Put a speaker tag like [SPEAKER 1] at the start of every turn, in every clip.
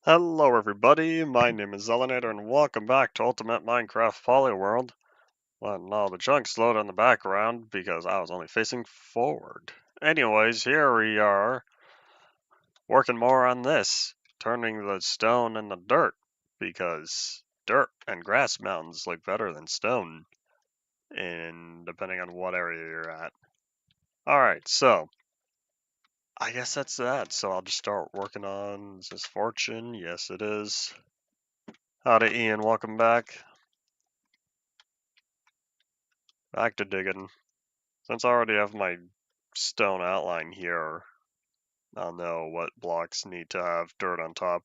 [SPEAKER 1] Hello everybody, my name is Zelinator and welcome back to Ultimate Minecraft Polyworld. Letting all the chunks load in the background because I was only facing forward. Anyways, here we are, working more on this, turning the stone into dirt, because dirt and grass mountains look better than stone, and depending on what area you're at. Alright, so, I guess that's that, so I'll just start working on, is this fortune? Yes it is. Howdy Ian, welcome back. Back to digging. Since I already have my stone outline here, I'll know what blocks need to have dirt on top.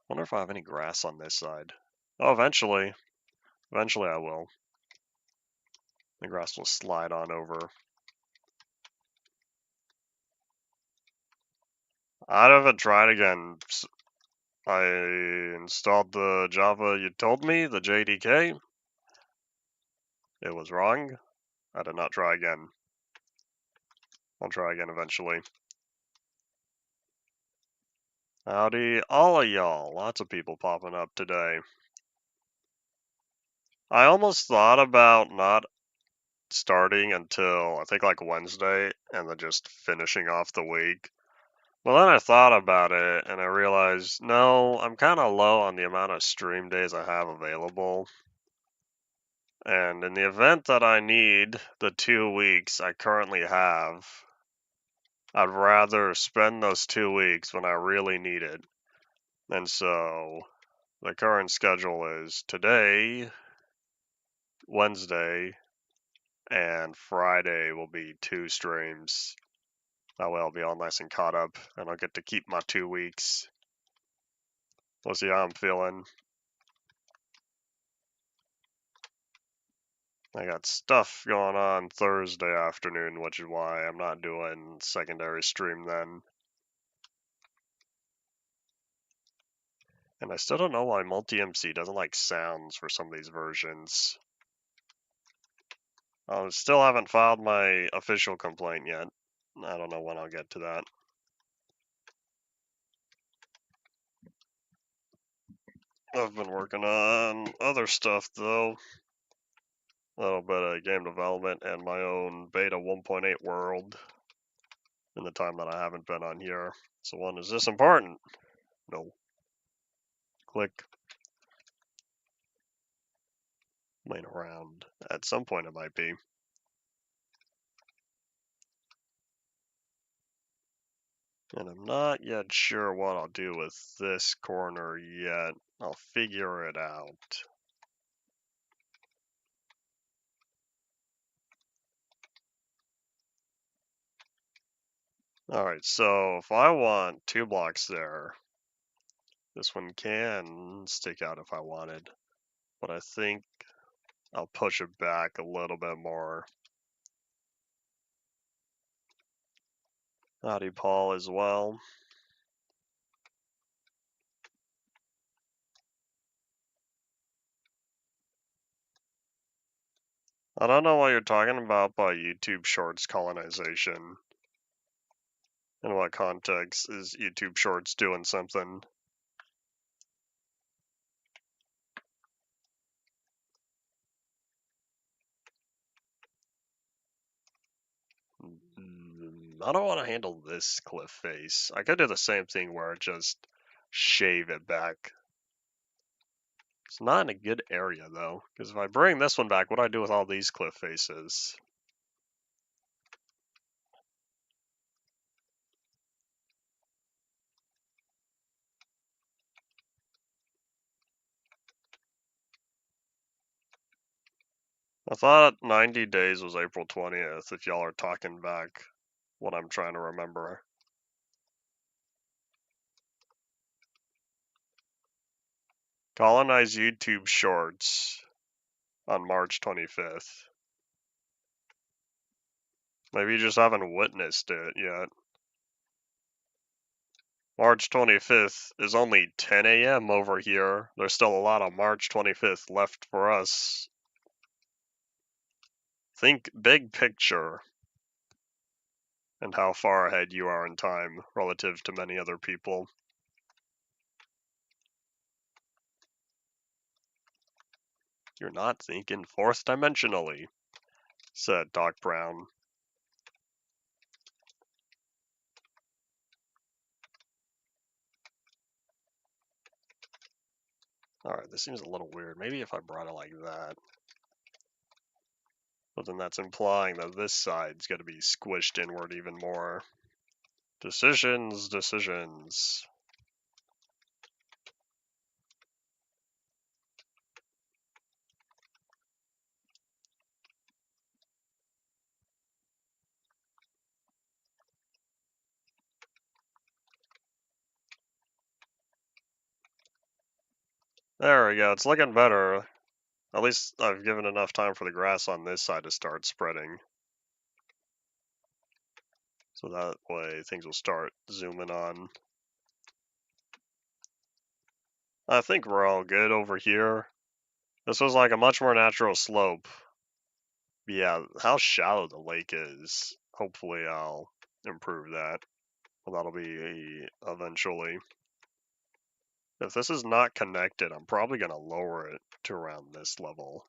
[SPEAKER 1] Wonder if I have any grass on this side. Oh, eventually. Eventually I will. The grass will slide on over. I haven't tried again. I installed the Java you told me, the JDK. It was wrong. I did not try again. I'll try again eventually. Howdy, all of y'all. Lots of people popping up today. I almost thought about not starting until I think like Wednesday and then just finishing off the week. Well, then I thought about it and I realized no, I'm kind of low on the amount of stream days I have available. And in the event that I need the 2 weeks I currently have, I'd rather spend those 2 weeks when I really need it. And so the current schedule is today, Wednesday, and Friday will be 2 streams. That way I'll be all nice and caught up, and I'll get to keep my 2 weeks. We'll see how I'm feeling. I got stuff going on Thursday afternoon, which is why I'm not doing secondary stream then. And I still don't know why multi-MC doesn't like sounds for some of these versions. I still haven't filed my official complaint yet. I don't know when I'll get to that. I've been working on other stuff though. A little bit of game development and my own beta 1.8 world in the time that I haven't been on here. So one, is this important? No. Click. Playing around. At some point it might be. And I'm not yet sure what I'll do with this corner yet. I'll figure it out. Alright, so if I want 2 blocks there, this one can stick out if I wanted. But I think I'll push it back a little bit more. Howdy Paul as well. I don't know what you're talking about by YouTube Shorts colonization. In what context is YouTube Shorts doing something? I don't want to handle this cliff face. I could do the same thing where I just shave it back. It's not in a good area though, because if I bring this one back, what do I do with all these cliff faces? I thought 90 days was April 20th, if y'all are talking back what I'm trying to remember. Colonize YouTube Shorts on March 25th. Maybe you just haven't witnessed it yet. March 25th is only 10 a.m. over here. There's still a lot of March 25th left for us. Think big picture and how far ahead you are in time relative to many other people. You're not thinking fourth dimensionally, said Doc Brown. Alright, this seems a little weird. Maybe if I brought it like that. But then that's implying that this side's going to be squished inward even more. Decisions, decisions. There we go, it's looking better. At least I've given enough time for the grass on this side to start spreading. So that way things will start zooming on. I think we're all good over here. This was like a much more natural slope. But yeah, how shallow the lake is. Hopefully I'll improve that. Well, that'll be eventually. If this is not connected, I'm probably going to lower it to around this level.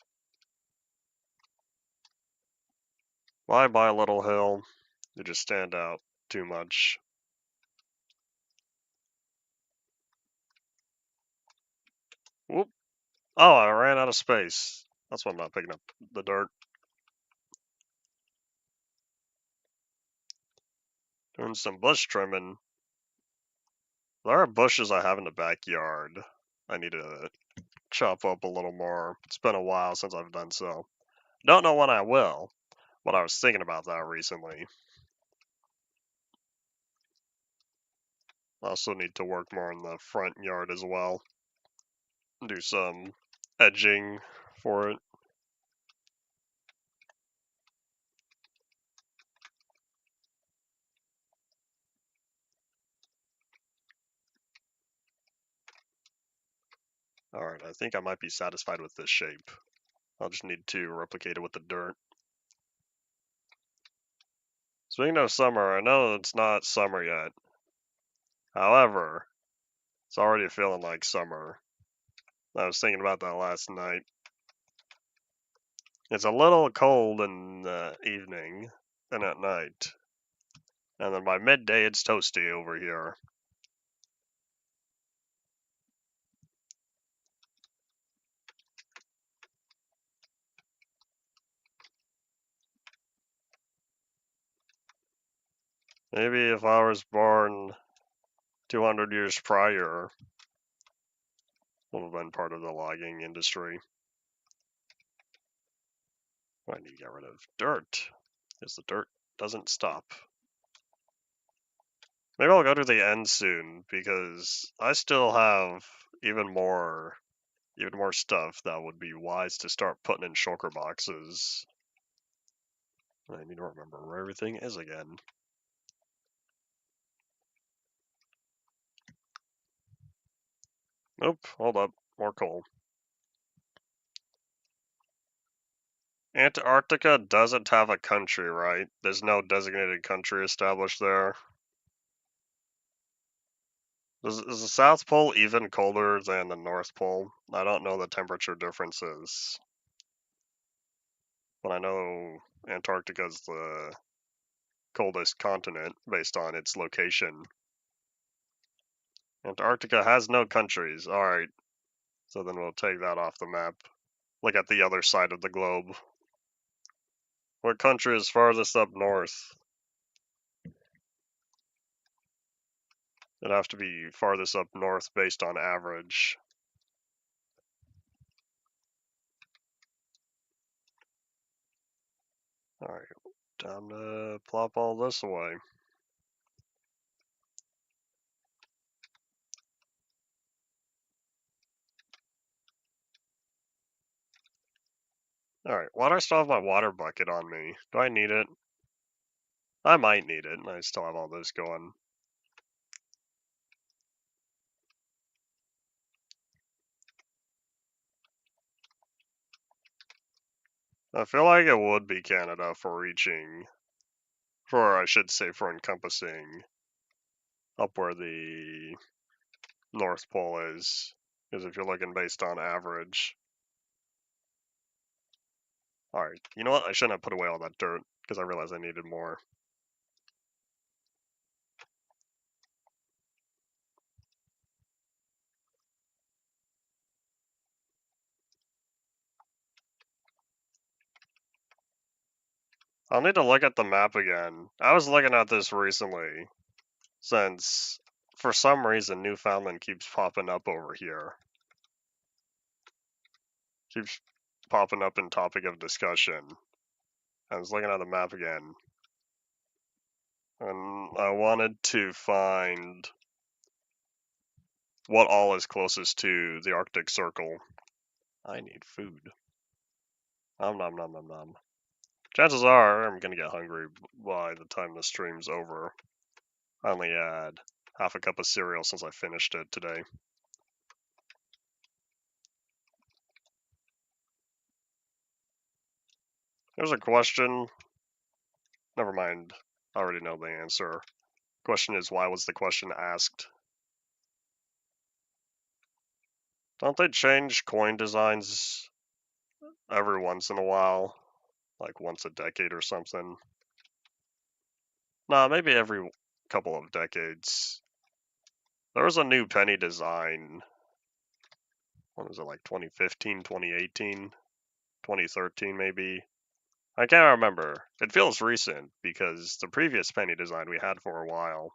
[SPEAKER 1] Why buy a little hill? They just stand out too much. Whoop. Oh, I ran out of space. That's why I'm not picking up the dirt. Doing some bush trimming. There are bushes I have in the backyard. I need to chop up a little more. It's been a while since I've done so. Don't know when I will, but I was thinking about that recently. I also need to work more in the front yard as well. Do some edging for it. Alright, I think I might be satisfied with this shape. I'll just need to replicate it with the dirt. Speaking of summer, I know it's not summer yet. However, it's already feeling like summer. I was thinking about that last night. It's a little cold in the evening and at night. And then by midday, it's toasty over here. Maybe if I was born 200 years prior, would have been part of the logging industry. I need to get rid of dirt, because the dirt doesn't stop. Maybe I'll go to the end soon, because I still have even more stuff that would be wise to start putting in shulker boxes. I need to remember where everything is again. Nope, hold up, more coal. Antarctica doesn't have a country, right? There's no designated country established there. Is the South Pole even colder than the North Pole? I don't know the temperature differences. But I know Antarctica is the coldest continent based on its location. Antarctica has no countries. Alright, so then we'll take that off the map. Look at the other side of the globe. What country is farthest up north? It'd have to be farthest up north based on average. Alright, time to plop all this away. Alright, why do I still have my water bucket on me? Do I need it? I might need it, and I still have all this going. I feel like it would be Canada for reaching, for I should say for encompassing up where the North Pole is. Because if you're looking based on average. Alright, you know what? I shouldn't have put away all that dirt, because I realized I needed more. I'll need to look at the map again. I was looking at this recently, since for some reason Newfoundland keeps popping up over here. Keeps popping up in topic of discussion. I was looking at the map again, and I wanted to find what all is closest to the Arctic Circle. I need food. Nom nom nom nom nom. Chances are I'm gonna get hungry by the time the stream's over. I only had half a cup of cereal since I finished it today. There's a question. Never mind. I already know the answer. Question is, why was the question asked? Don't they change coin designs every once in a while? Like once a decade or something? Nah, maybe every couple of decades. There was a new penny design. What was it, like 2015, 2018, 2013 maybe? I can't remember. It feels recent because the previous penny design we had for a while.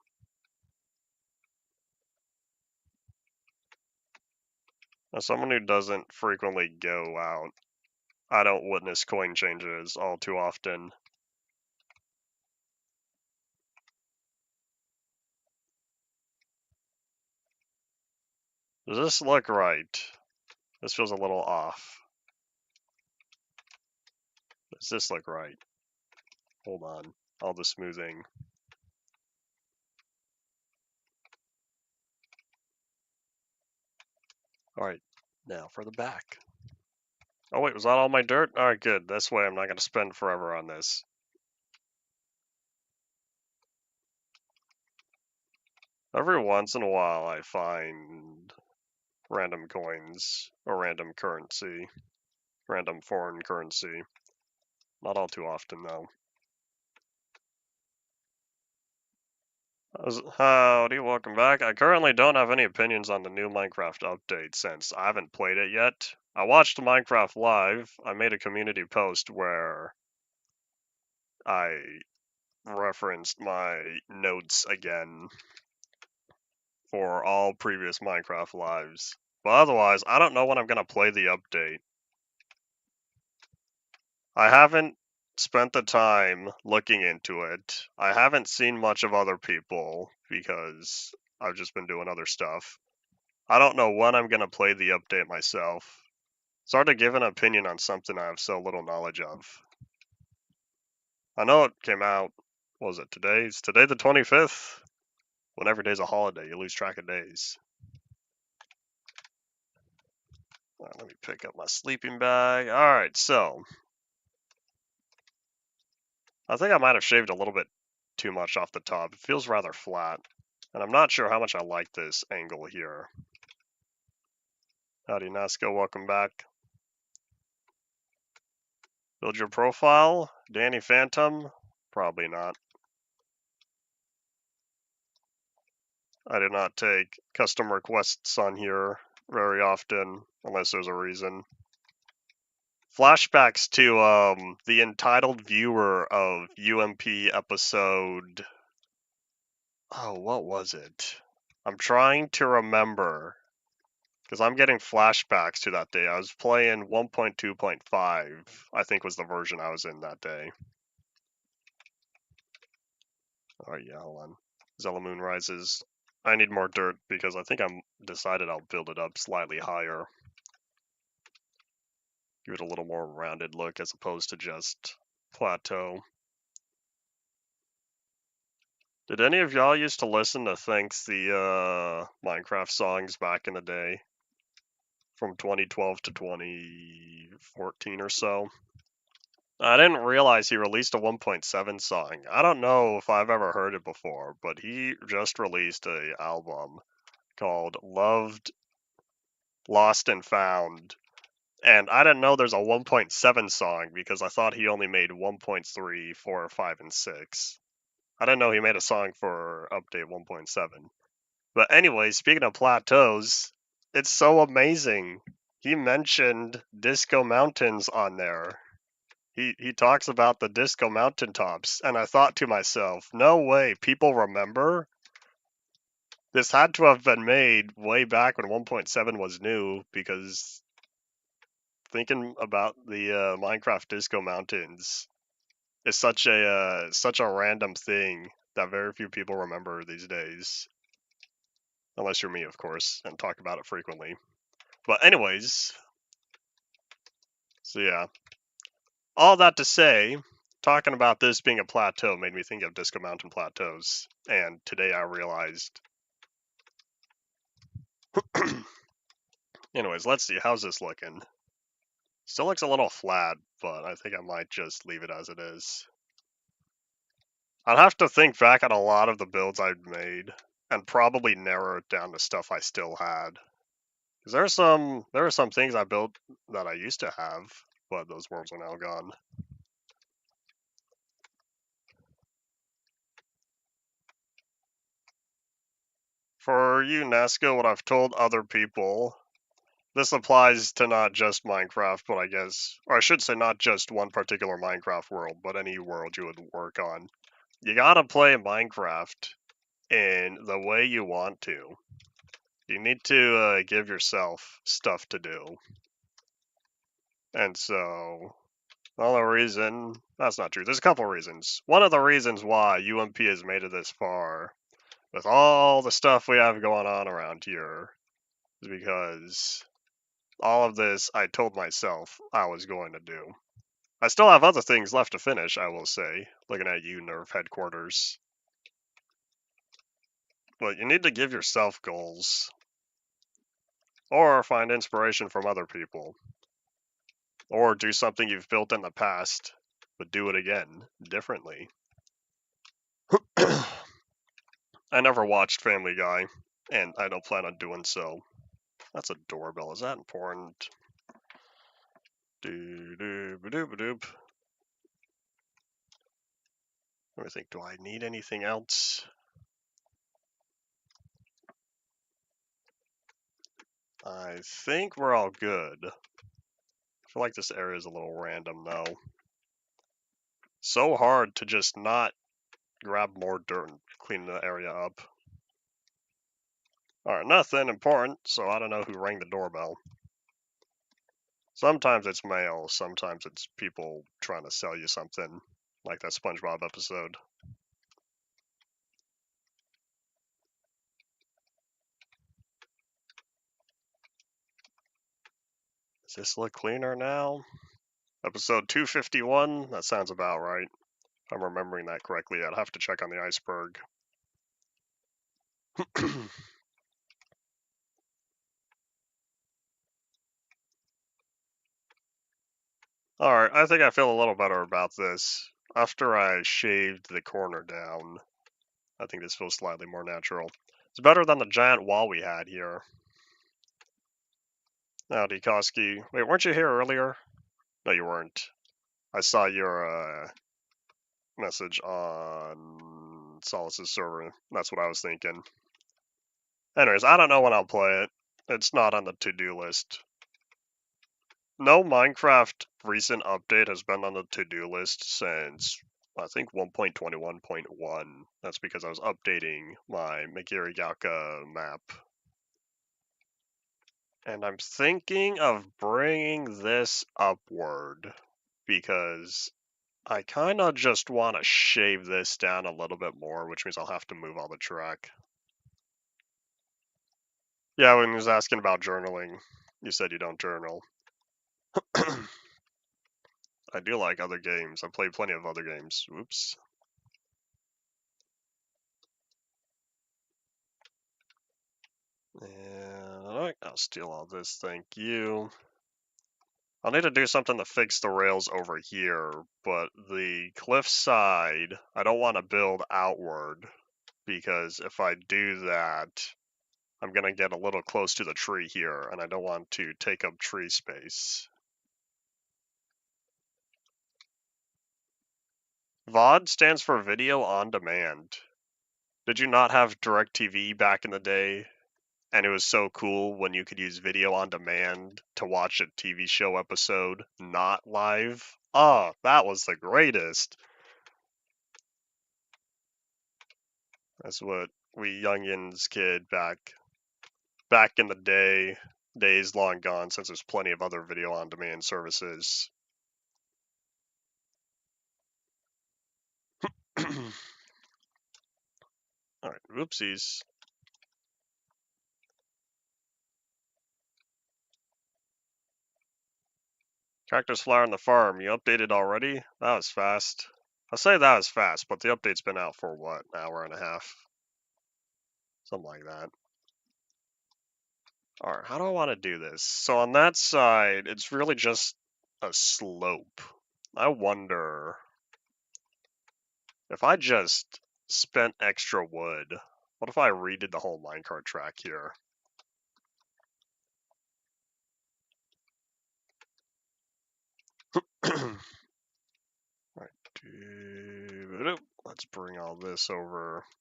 [SPEAKER 1] As someone who doesn't frequently go out, I don't witness coin changes all too often. Does this look right? This feels a little off. Does this look right? Hold on. All the smoothing. Alright, now for the back. Oh wait, was that all my dirt? Alright, good. This way I'm not going to spend forever on this. Every once in a while I find random coins or random currency. Random foreign currency. Not all too often though. Howdy, welcome back. I currently don't have any opinions on the new Minecraft update since I haven't played it yet. I watched Minecraft Live. I made a community post where I referenced my notes again for all previous Minecraft Lives. But otherwise, I don't know when I'm going to play the update. I haven't spent the time looking into it. I haven't seen much of other people because I've just been doing other stuff. I don't know when I'm going to play the update myself. It's hard to give an opinion on something I have so little knowledge of. I know it came out, what was it, today? Is today the 25th? When every day's a holiday, you lose track of days. Let me pick up my sleeping bag. Alright, so. I think I might have shaved a little bit too much off the top. It feels rather flat. And I'm not sure how much I like this angle here. Howdy, Nasco, welcome back. Build your profile? Danny Phantom? Probably not. I do not take custom requests on here very often, unless there's a reason. Flashbacks to the entitled viewer of UMP episode... Oh, what was it? I'm trying to remember, because I'm getting flashbacks to that day. I was playing 1.2.5, I think was the version I was in that day. Oh yeah, hold on. Zella Moon Rises. I need more dirt because I think I'm decided I'll build it up slightly higher. Give it a little more rounded look as opposed to just plateau. Did any of y'all used to listen to Thanks the Minecraft songs back in the day? From 2012 to 2014 or so? I didn't realize he released a 1.7 song. I don't know if I've ever heard it before, but he just released an album called Loved, Lost and Found. And I didn't know there's a 1.7 song because I thought he only made 1.3, 4, 5, and 6. I didn't know he made a song for update 1.7. But anyway, speaking of plateaus, it's so amazing. He mentioned Disco Mountains on there. He talks about the Disco Mountaintops, and I thought to myself, no way, people remember? This had to have been made way back when 1.7 was new, because thinking about the Minecraft Disco Mountains is such a random thing that very few people remember these days. Unless you're me, of course, and talk about it frequently. But anyways, so yeah. All that to say, talking about this being a plateau made me think of Disco Mountain plateaus, and today I realized. Anyways, let's see, how's this looking? Still looks a little flat, but I think I might just leave it as it is. I'd have to think back on a lot of the builds I've made, and probably narrow it down to stuff I still had. Because there are some things I built that I used to have, but those worlds are now gone. For you, Nasco, what I've told other people, this applies to not just Minecraft, but I guess, or I should say not just one particular Minecraft world, but any world you would work on. You gotta play Minecraft in the way you want to. You need to give yourself stuff to do. And so, the only reason, that's not true, there's a couple reasons. One of the reasons why UMP has made it this far, with all the stuff we have going on around here, is because all of this I told myself I was going to do. I still have other things left to finish, I will say, looking at you, Nerf headquarters. But you need to give yourself goals. Or find inspiration from other people. Or do something you've built in the past, but do it again, differently. I never watched Family Guy, and I don't plan on doing so. That's a doorbell, is that important? Doo-doo-ba-doo-ba-doop. Let me think, do I need anything else? I think we're all good. I feel like this area is a little random, though. So hard to just not grab more dirt and clean the area up. Alright, nothing important, so I don't know who rang the doorbell. Sometimes it's mail, sometimes it's people trying to sell you something, like that SpongeBob episode. Does this look cleaner now? Episode 251? That sounds about right. If I'm remembering that correctly, I'd have to check on the iceberg. Alright, I think I feel a little better about this. After I shaved the corner down, I think this feels slightly more natural. It's better than the giant wall we had here. Howdy, Koski. Wait, weren't you here earlier? No, you weren't. I saw your message on Solace's server. That's what I was thinking. Anyways, I don't know when I'll play it. It's not on the to-do list. No Minecraft recent update has been on the to-do list since, I think, 1.21.1. That's because I was updating my Megiri map. And I'm thinking of bringing this upward because I kind of just want to shave this down a little bit more, which means I'll have to move all the track. Yeah, when he was asking about journaling, you said you don't journal. I do like other games. I've played plenty of other games. Oops. And I'll steal all this, thank you. I'll need to do something to fix the rails over here, but the cliff side, I don't want to build outward, because if I do that, I'm gonna get a little close to the tree here, and I don't want to take up tree space. VOD stands for Video On Demand. Did you not have DirecTV back in the day? And it was so cool when you could use video on demand to watch a TV show episode not live. Oh, that was the greatest. That's what we youngins kid back in the day. Days long gone since there's plenty of other video on demand services. Alright, whoopsies. Cactus flower on the farm, you updated already? That was fast. I'll say that was fast, but the update's been out for what, an hour and a half? Something like that. Alright, how do I want to do this? So on that side, it's really just a slope. I wonder if I just spent extra wood, what if I redid the whole minecart track here? Alright, let's bring all this over. I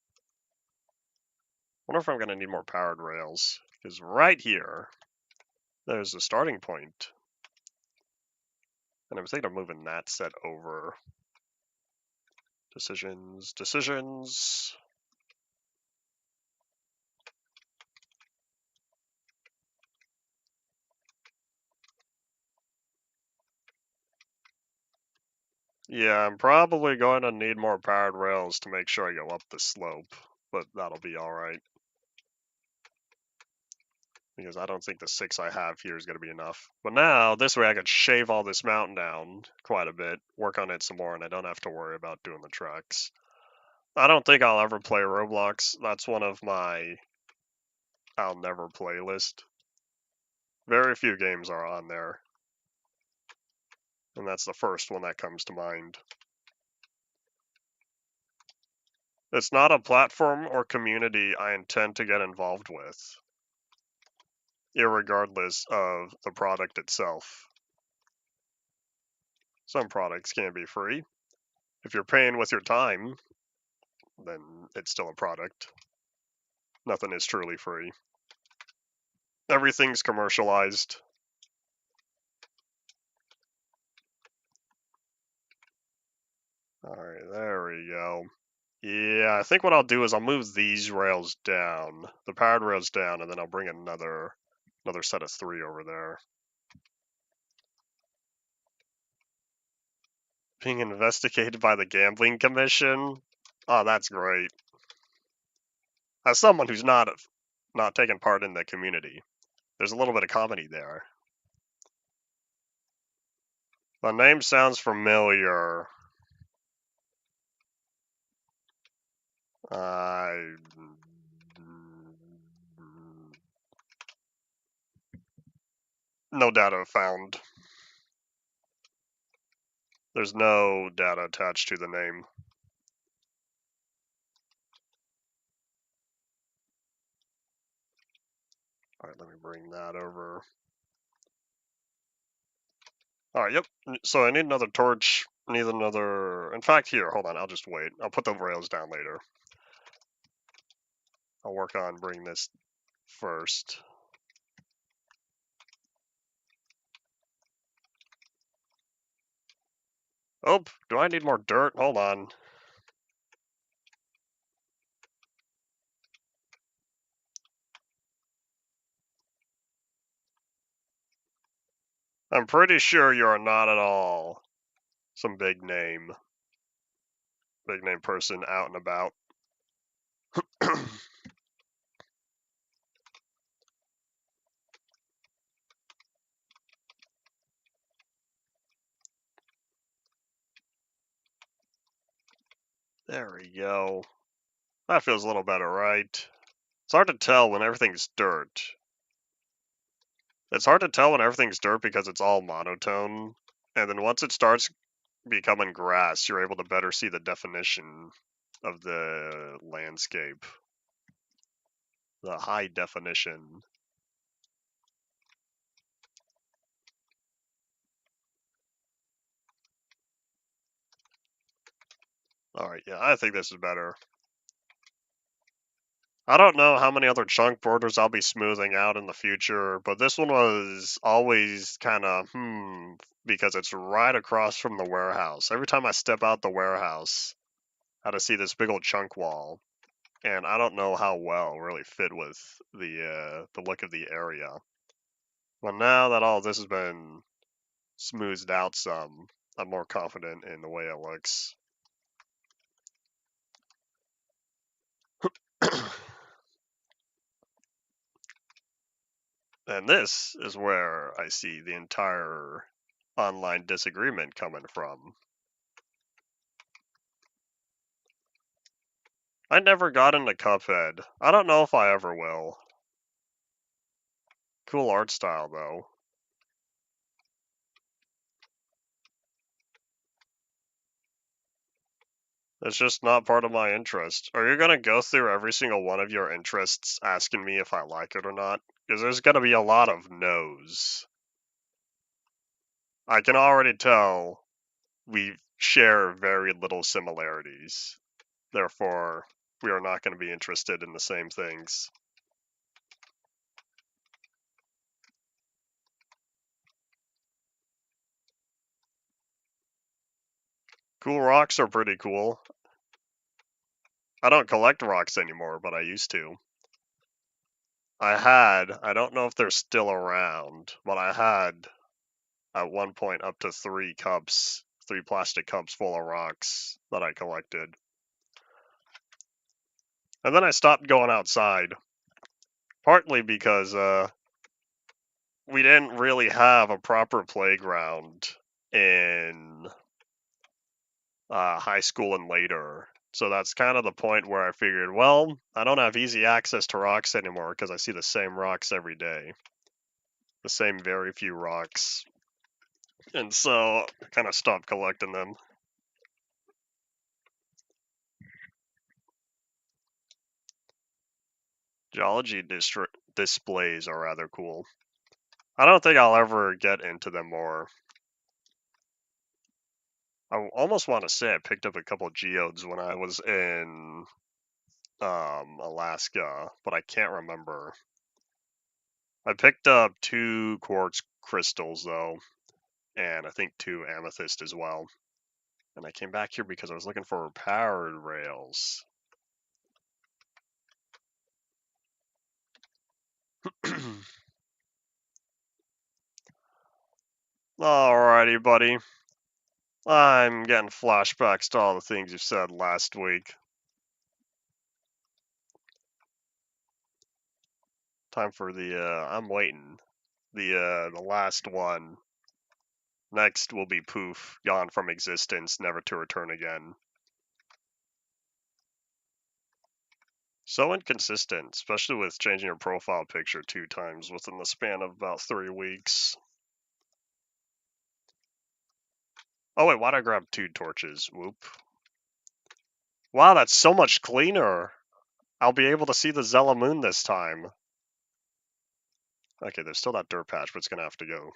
[SPEAKER 1] wonder if I'm going to need more powered rails, because right here, there's a starting point. And I was thinking of moving that set over. Decisions. Yeah, I'm probably going to need more powered rails to make sure I go up the slope, but that'll be alright. Because I don't think the 6 I have here is going to be enough. But now, this way I could shave all this mountain down quite a bit, work on it some more, and I don't have to worry about doing the tracks. I don't think I'll ever play Roblox. That's one of my I'll never play list. Very few games are on there. And that's the first one that comes to mind. It's not a platform or community I intend to get involved with, irregardless of the product itself. Some products can be free. If you're paying with your time, then it's still a product. Nothing is truly free. Everything's commercialized. Alright, there we go. Yeah, I think what I'll do is I'll move these rails down, the powered rails down, and then I'll bring another set of 3 over there. Being investigated by the Gambling Commission? Oh, that's great. As someone who's not taking part in the community, there's a little bit of comedy there. The name sounds familiar. No data found. There's no data attached to the name. Alright, let me bring that over. Alright, yep. So I need another torch. Need another... In fact, here, hold on. I'll just wait. I'll put the rails down later. I'll work on bringing this first. Oh, do I need more dirt? Hold on. I'm pretty sure you are not at all some big name person out and about. There we go. That feels a little better, right? It's hard to tell when everything's dirt. It's hard to tell when everything's dirt because it's all monotone. And then once it starts becoming grass, you're able to better see the definition of the landscape. the high definition. Alright, yeah, I think this is better. I don't know how many other chunk borders I'll be smoothing out in the future, but this one was always kind of, because it's right across from the warehouse. Every time I step out the warehouse, I had to see this big old chunk wall, and I don't know how well really fit with the look of the area. But now that all this has been smoothed out some, I'm more confident in the way it looks. And this is where I see the entire online disagreement coming from. I never got into Cuphead. I don't know if I ever will. Cool art style, though. It's just not part of my interest. Are you gonna go through every single one of your interests asking me if I like it or not? Because there's gonna be a lot of no's. I can already tell we share very little similarities. Therefore, we are not going to be interested in the same things. Cool rocks are pretty cool. I don't collect rocks anymore, but I used to. I don't know if they're still around, but I had at one point up to 3 plastic cups full of rocks that I collected. And then I stopped going outside, partly because we didn't really have a proper playground in high school and later. So that's kind of the point where I figured, well, I don't have easy access to rocks anymore because I see the same rocks every day. The same very few rocks. And so I kind of stopped collecting them. Geology displays are rather cool. I don't think I'll ever get into them more. I almost want to say I picked up a couple geodes when I was in Alaska, but I can't remember. I picked up 2 quartz crystals though, and I think 2 amethyst as well. And I came back here because I was looking for powered rails. Alrighty, buddy. I'm getting flashbacks to all the things you said last week. Time for I'm waiting. The last one. Next will be poof, gone from existence, never to return again. So inconsistent, especially with changing your profile picture 2 times within the span of about 3 weeks. Oh wait, why'd I grab 2 torches? Whoop. Wow, that's so much cleaner! I'll be able to see the Zella Moon this time. Okay, there's still that dirt patch, but it's gonna have to go.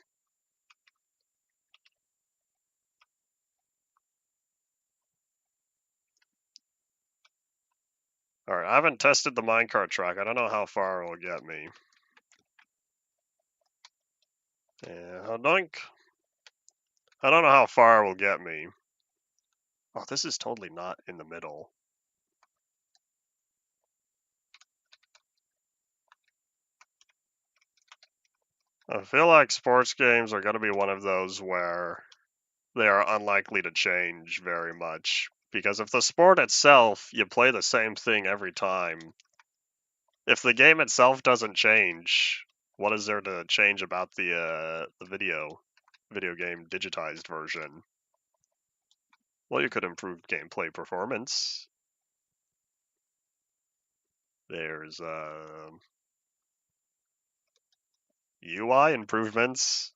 [SPEAKER 1] Alright, I haven't tested the minecart track. I don't know how far it will get me. Yeah, doink. I don't know how far it will get me. Oh, this is totally not in the middle. I feel like sports games are going to be one of those where they are unlikely to change very much. Because if the sport itself, you play the same thing every time, if the game itself doesn't change, what is there to change about the video game digitized version? Well, you could improve gameplay performance. There's UI improvements.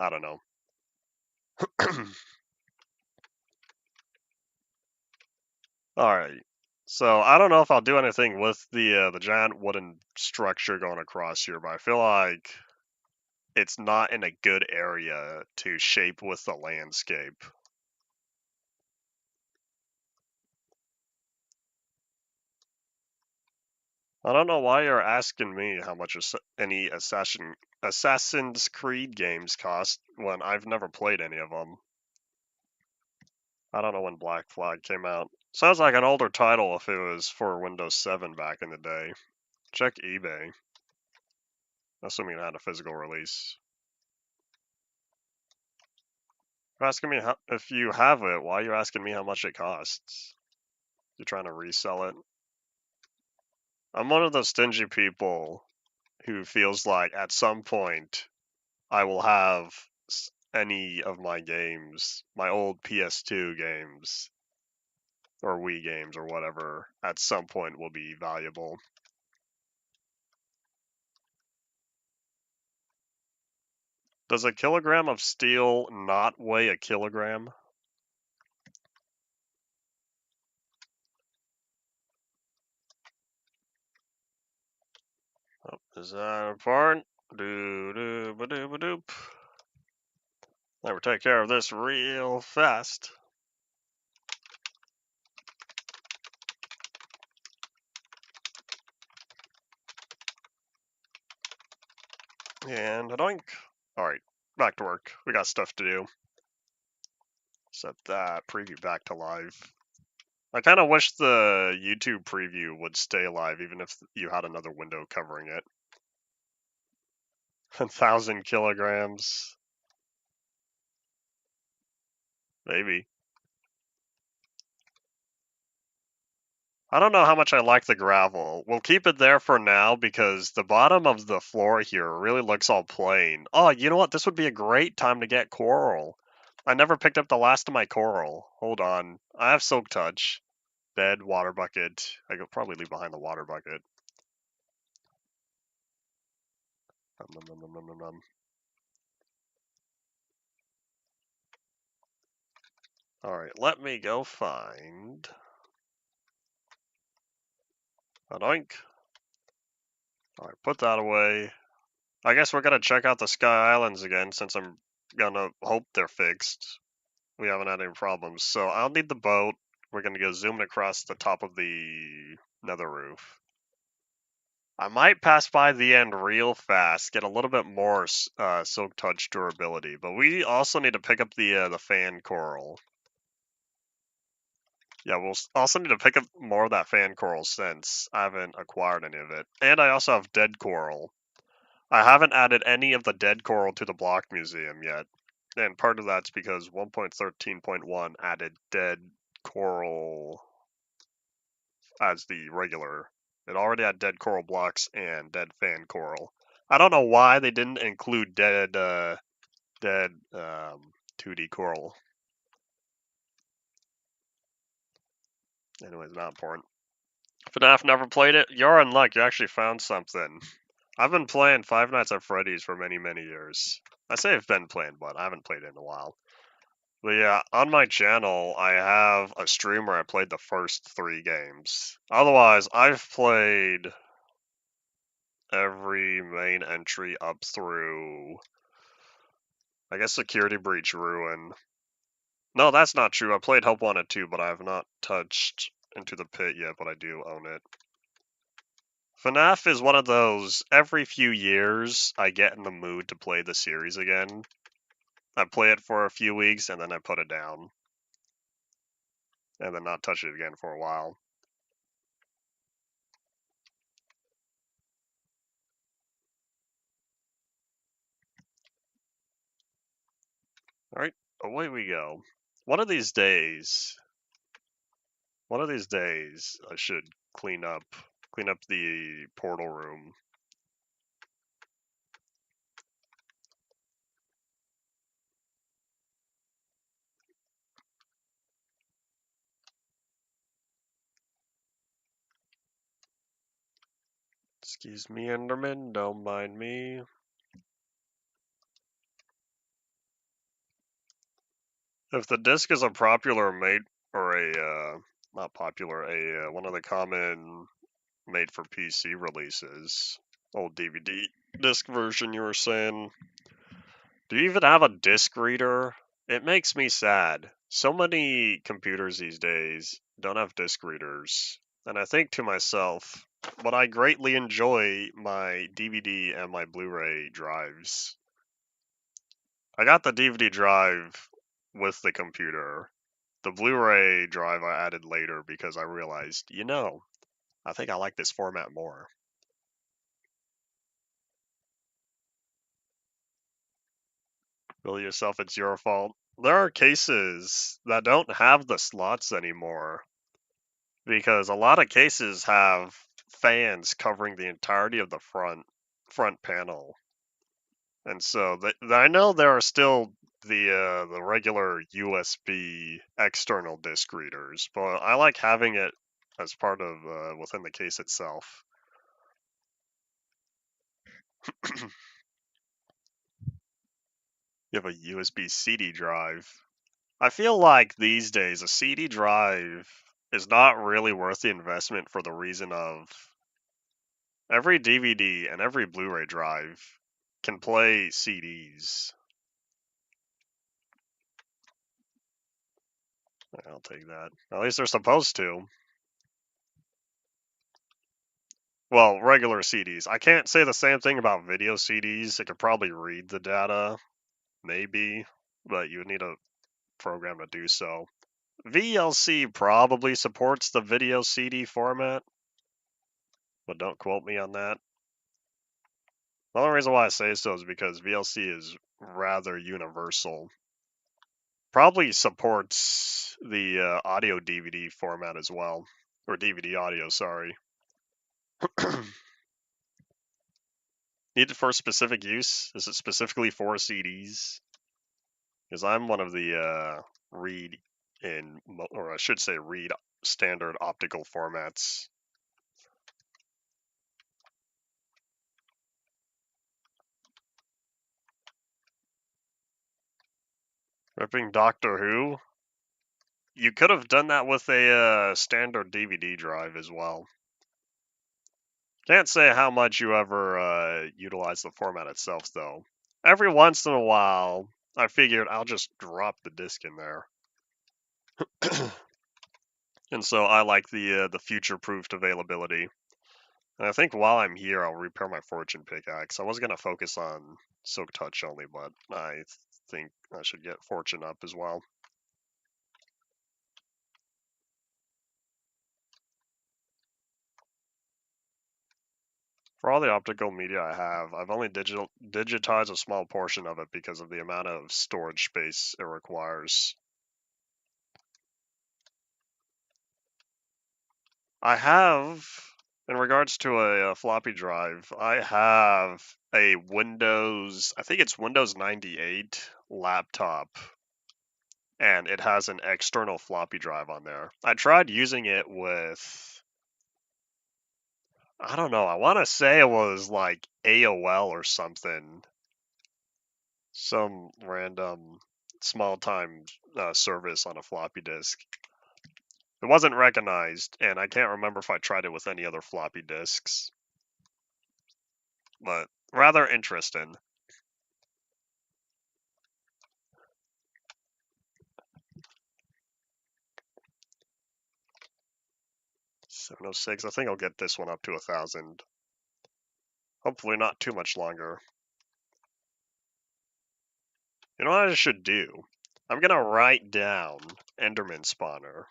[SPEAKER 1] I don't know. All right. So I don't know if I'll do anything with the giant wooden structure going across here, but I feel like it's not in a good area to shape with the landscape. I don't know why you're asking me how much any Assassin's Creed games cost when I've never played any of them. I don't know when Black Flag came out. Sounds like an older title if it was for Windows 7 back in the day. Check eBay, assuming it had a physical release. You're asking me if you have it, why are you asking me how much it costs? You're trying to resell it? I'm one of those stingy people who feels like at some point I will have any of my games, my old PS2 games, or Wii games, or whatever, at some point will be valuable. Does a kilogram of steel not weigh a kilogram? Oh, is that important? Doo-doo-ba-doo-ba-doop. Let me take care of this real fast. And a doink. Alright, back to work. We got stuff to do. Set that preview back to live. I kind of wish the YouTube preview would stay live even if you had another window covering it. 1,000 kilograms. Maybe. I don't know how much I like the gravel. We'll keep it there for now because the bottom of the floor here really looks all plain. Oh, you know what? This would be a great time to get coral. I never picked up the last of my coral. Hold on. I have Silk Touch. Bed, water bucket. I could probably leave behind the water bucket. Nom, nom, nom, nom, nom, nom. Alright, let me go find a doink. Alright, put that away. I guess we're gonna check out the Sky Islands again since I'm gonna hope they're fixed. We haven't had any problems. So I'll need the boat. We're gonna go zooming across the top of the nether roof. I might pass by the end real fast, get a little bit more Silk Touch durability, but we also need to pick up the fan coral. Yeah, we'll also need to pick up more of that fan coral since I haven't acquired any of it. And I also have dead coral. I haven't added any of the dead coral to the block museum yet. And part of that's because 1.13.1 added dead coral as the regular. It already had dead coral blocks and dead fan coral. I don't know why they didn't include dead 2D coral. Anyways, not important. FNAF never played it? You're in luck, you actually found something. I've been playing Five Nights at Freddy's for many, many years. I say I've been playing, but I haven't played it in a while. But yeah, on my channel, I have a stream where I played the first 3 games. Otherwise, I've played every main entry up through, I guess, Security Breach Ruin. No, that's not true. I played Help Wanted 2, but I have not touched Into the Pit yet, but I do own it. FNAF is one of those, every few years, I get in the mood to play the series again. I play it for a few weeks, and then I put it down. And then not touch it again for a while. Alright, away we go. One of these days, I should clean up the portal room. Excuse me, Enderman, don't mind me. If the disc is a popular mate or a not popular, one of the common made for PC releases. Old DVD disc version, you were saying. Do you even have a disc reader? It makes me sad. So many computers these days don't have disc readers. And I think to myself, but I greatly enjoy my DVD and my Blu-ray drives. I got the DVD drive with the computer. The Blu-ray drive I added later because I realized, I think I like this format more. Bill yourself, it's your fault. There are cases that don't have the slots anymore because a lot of cases have fans covering the entirety of the front panel. And so I know there are still the regular USB external disc readers, but I like having it as part of within the case itself. You have a USB CD drive. I feel like these days a CD drive is not really worth the investment for the reason of every DVD and every Blu-ray drive can play CDs. I'll take that. At least they're supposed to. Well, regular CDs. I can't say the same thing about video CDs. It could probably read the data, maybe, but you would need a program to do so. VLC probably supports the video CD format, but don't quote me on that. The only reason why I say so is because VLC is rather universal. Probably supports the audio DVD format as well, or DVD audio, sorry. Needed for specific use? Is it specifically for CDs? Because I'm one of the read or I should say read standard optical formats. Ripping Doctor Who? You could have done that with a standard DVD drive as well. Can't say how much you ever utilize the format itself, though. Every once in a while, I figured I'll just drop the disc in there. And so I like the future-proofed availability. And I think while I'm here, I'll repair my fortune pickaxe. I was gonna focus on Silk Touch only, but I think I should get fortune up as well. For all the optical media I have, I've only digitized a small portion of it because of the amount of storage space it requires. I have, in regards to a floppy drive, I have a I think it's Windows 98 laptop, and it has an external floppy drive on there. I tried using it with, I don't know, I want to say it was like AOL or something. Some random small time service on a floppy disk. It wasn't recognized, and I can't remember if I tried it with any other floppy disks. But rather interesting. $706. I think I'll get this one up to 1,000. Hopefully not too much longer. You know what I should do? I'm gonna write down Enderman spawner.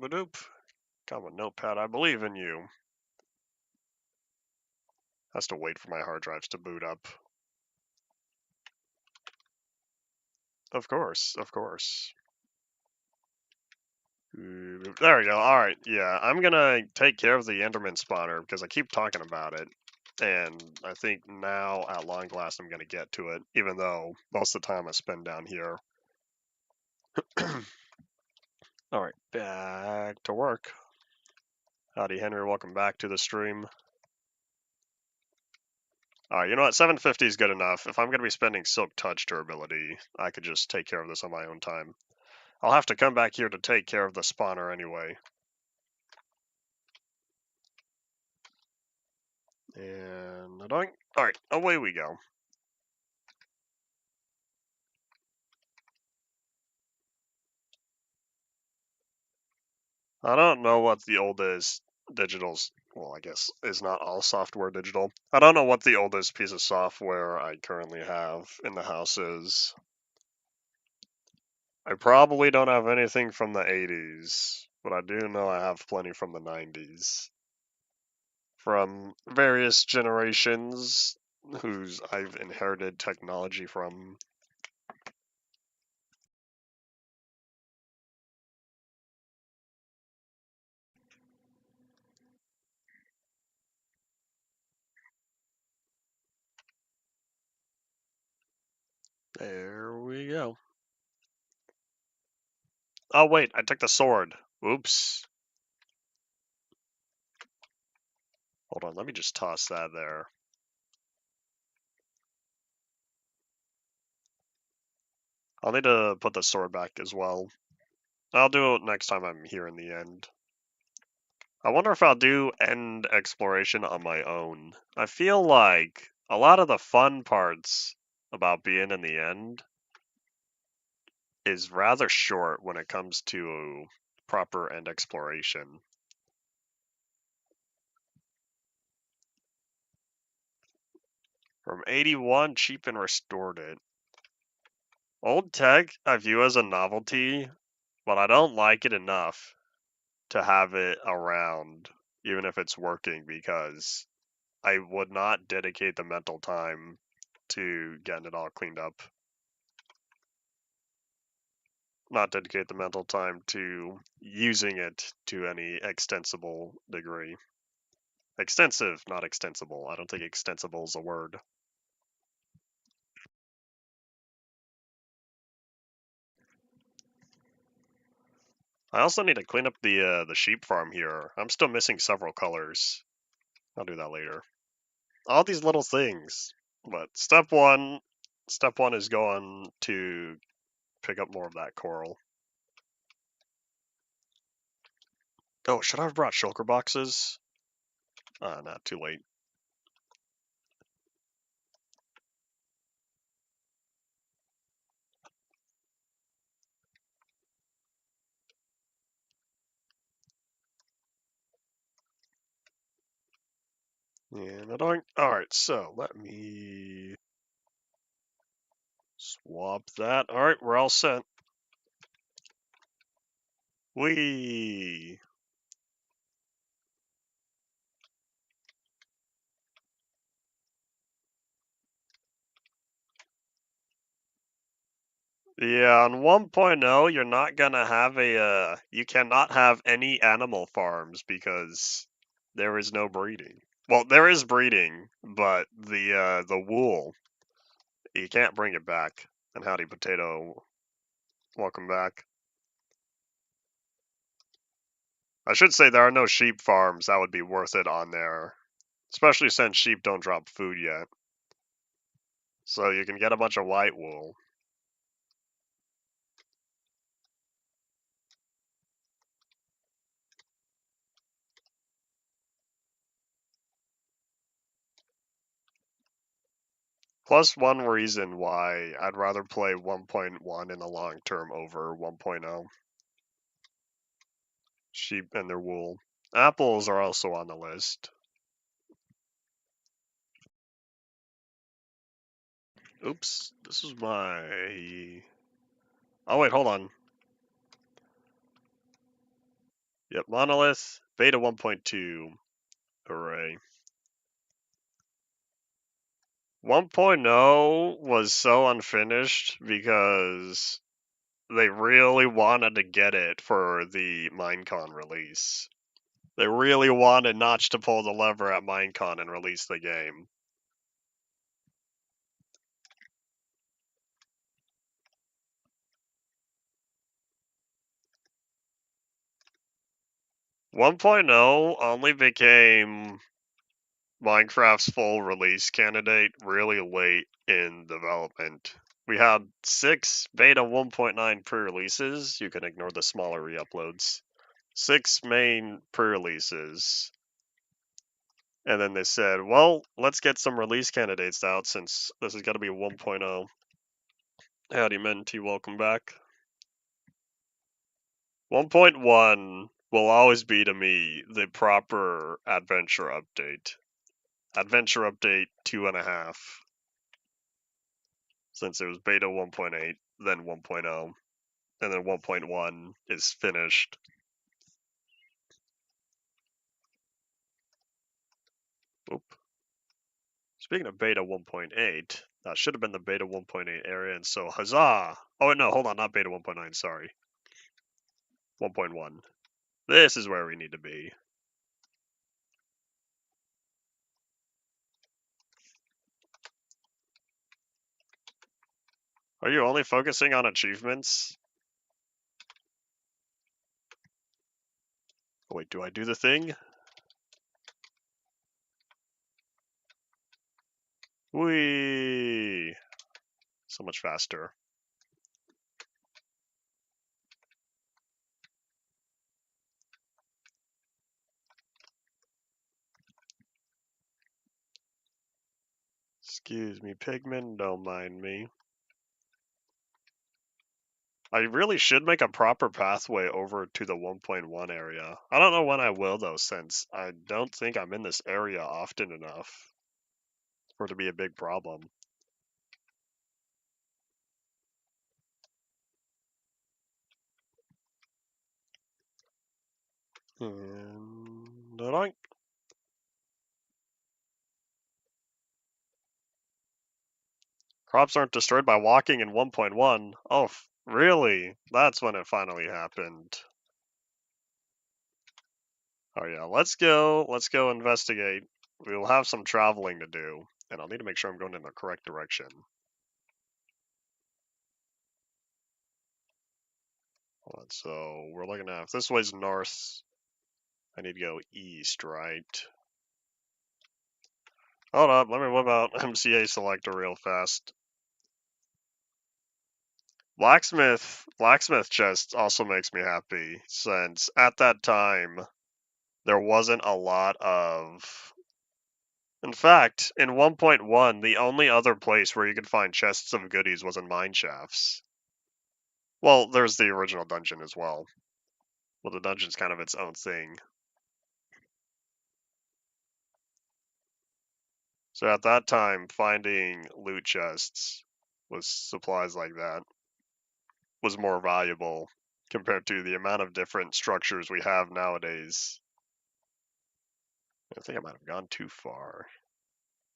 [SPEAKER 1] Doop. Come on, notepad, I believe in you. Has to wait for my hard drives to boot up. Of course. There we go. Alright, yeah. I'm gonna take care of the Enderman spawner because I keep talking about it. And I think now, at long last, I'm gonna get to it, even though most of the time I spend down here. Alright, back to work. Howdy, Henry. Welcome back to the stream. Alright, you know what? 750 is good enough. If I'm going to be spending Silk Touch durability, I could just take care of this on my own time. I'll have to come back here to take care of the spawner anyway. And alright, away we go. I don't know what the oldest digital's, well, I guess is not all software digital. I don't know what the oldest piece of software I currently have in the house is. I probably don't have anything from the 80s, but I do know I have plenty from the 90s. From various generations whose I've inherited technology from. There we go. Oh wait, I took the sword. Oops. Hold on, let me just toss that there. I'll need to put the sword back as well. I'll do it next time I'm here in the end. I wonder if I'll do end exploration on my own. I feel like a lot of the fun parts about being in the end is rather short when it comes to proper end exploration. From 81, cheap and restored it. Old tech I view as a novelty, but I don't like it enough to have it around, even if it's working, because I would not dedicate the mental time to getting it all cleaned up. Not dedicate the mental time to using it to any extensible degree. Extensive, not extensible. I don't think extensible is a word. I also need to clean up the sheep farm here. I'm still missing several colors. I'll do that later. All these little things. But step one is going to pick up more of that coral. Oh, should I have brought shulker boxes? Not too late. And I don't. Alright, so let me swap that. Alright, we're all set. Whee! Yeah, on 1.0, you're not gonna have you cannot have any animal farms because there is no breeding. Well, there is breeding, but the wool, you can't bring it back. And howdy potato, welcome back. I should say there are no sheep farms that would be worth it on there, especially since sheep don't drop food yet. So you can get a bunch of white wool. Plus one reason why I'd rather play 1.1 in the long term over 1.0. Sheep and their wool. Apples are also on the list. Oops, this is my... Oh wait, hold on. Yep, monolith, beta 1.2. Hooray. 1.0 was so unfinished because they really wanted to get it for the Minecon release. They really wanted Notch to pull the lever at Minecon and release the game. 1.0 only became Minecraft's full release candidate really late in development. We had 6 beta 1.9 pre-releases. You can ignore the smaller re-uploads. 6 main pre-releases. And then they said, well, let's get some release candidates out since this is going to be 1.0. Howdy, Menti, welcome back. 1.1 will always be to me the proper adventure update. Adventure update 2.5. Since it was beta 1.8, then 1.0, and then 1.1 is finished. Oop. Speaking of beta 1.8, that should have been the beta 1.8 area, and so huzzah! Oh, no, hold on, not beta 1.9, sorry. 1.1. This is where we need to be. Are you only focusing on achievements? Oh, wait, do I do the thing? Whee! So much faster. Excuse me, Pigman, don't mind me. I really should make a proper pathway over to the 1.1 area. I don't know when I will, though, since I don't think I'm in this area often enough for it to be a big problem. And... doink. Crops aren't destroyed by walking in 1.1. Oh, really? That's when it finally happened. Oh yeah, let's go investigate. We'll have some traveling to do, and I'll need to make sure I'm going in the correct direction. Hold on, so we're looking at, if this way's north, I need to go east, right? Hold up, let me whip out MCA selector real fast. Blacksmith chest also makes me happy, since at that time, there wasn't a lot of... In fact, in 1.1, the only other place where you could find chests of goodies was in mine shafts. Well, there's the original dungeon as well. Well, the dungeon's kind of its own thing. So at that time, finding loot chests with supplies like that was more valuable compared to the amount of different structures we have nowadays. I think I might have gone too far.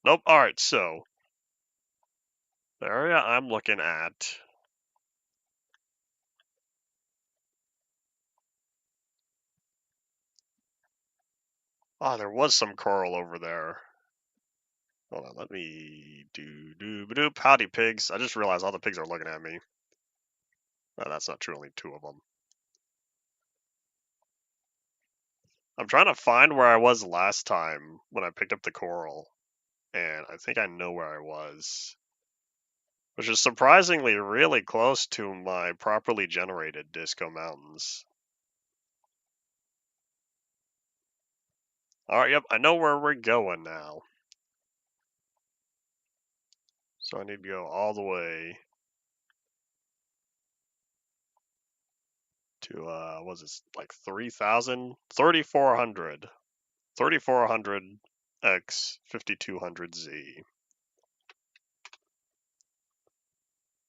[SPEAKER 1] Nope. Alright, so the area I'm looking at. Oh, there was some coral over there. Hold on, let me doop. Howdy, pigs. I just realized all the pigs are looking at me. Oh, that's not true, only 2 of them. I'm trying to find where I was last time when I picked up the coral, and I think I know where I was. Which is surprisingly really close to my properly generated Disco Mountains. Alright, yep, I know where we're going now. So I need to go all the way to, was it like 3,000? 3,400. 3,400 X 5,200Z.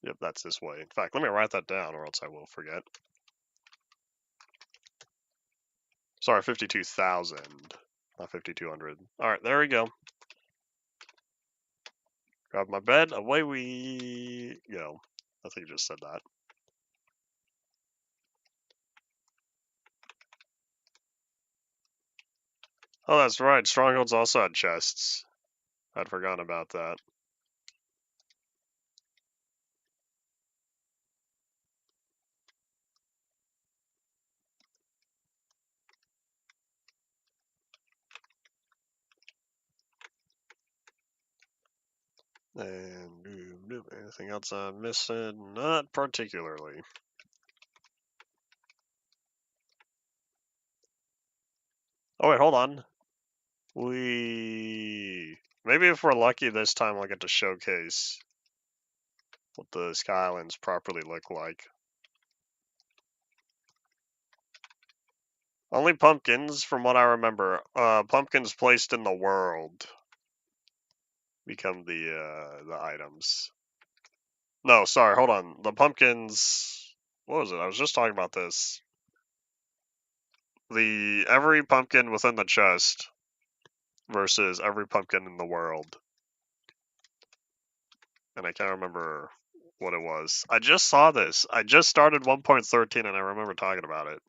[SPEAKER 1] Yep, that's this way. In fact, let me write that down or else I will forget. Sorry, 52,000, not 5,200. Alright, there we go. Grab my bed, away we go. I think you just said that. Oh, that's right. Strongholds also had chests. I'd forgotten about that. And anything else I'm missing? Not particularly. Oh wait, hold on. Maybe if we're lucky this time I'll get to showcase what the Sky Islands properly look like. Only pumpkins, from what I remember. Pumpkins placed in the world become the items. No, sorry, hold on. The pumpkins. What was it? I was just talking about this. Every pumpkin within the chest versus every pumpkin in the world. And I can't remember what it was. I just saw this. I just started 1.13 and I remember talking about it.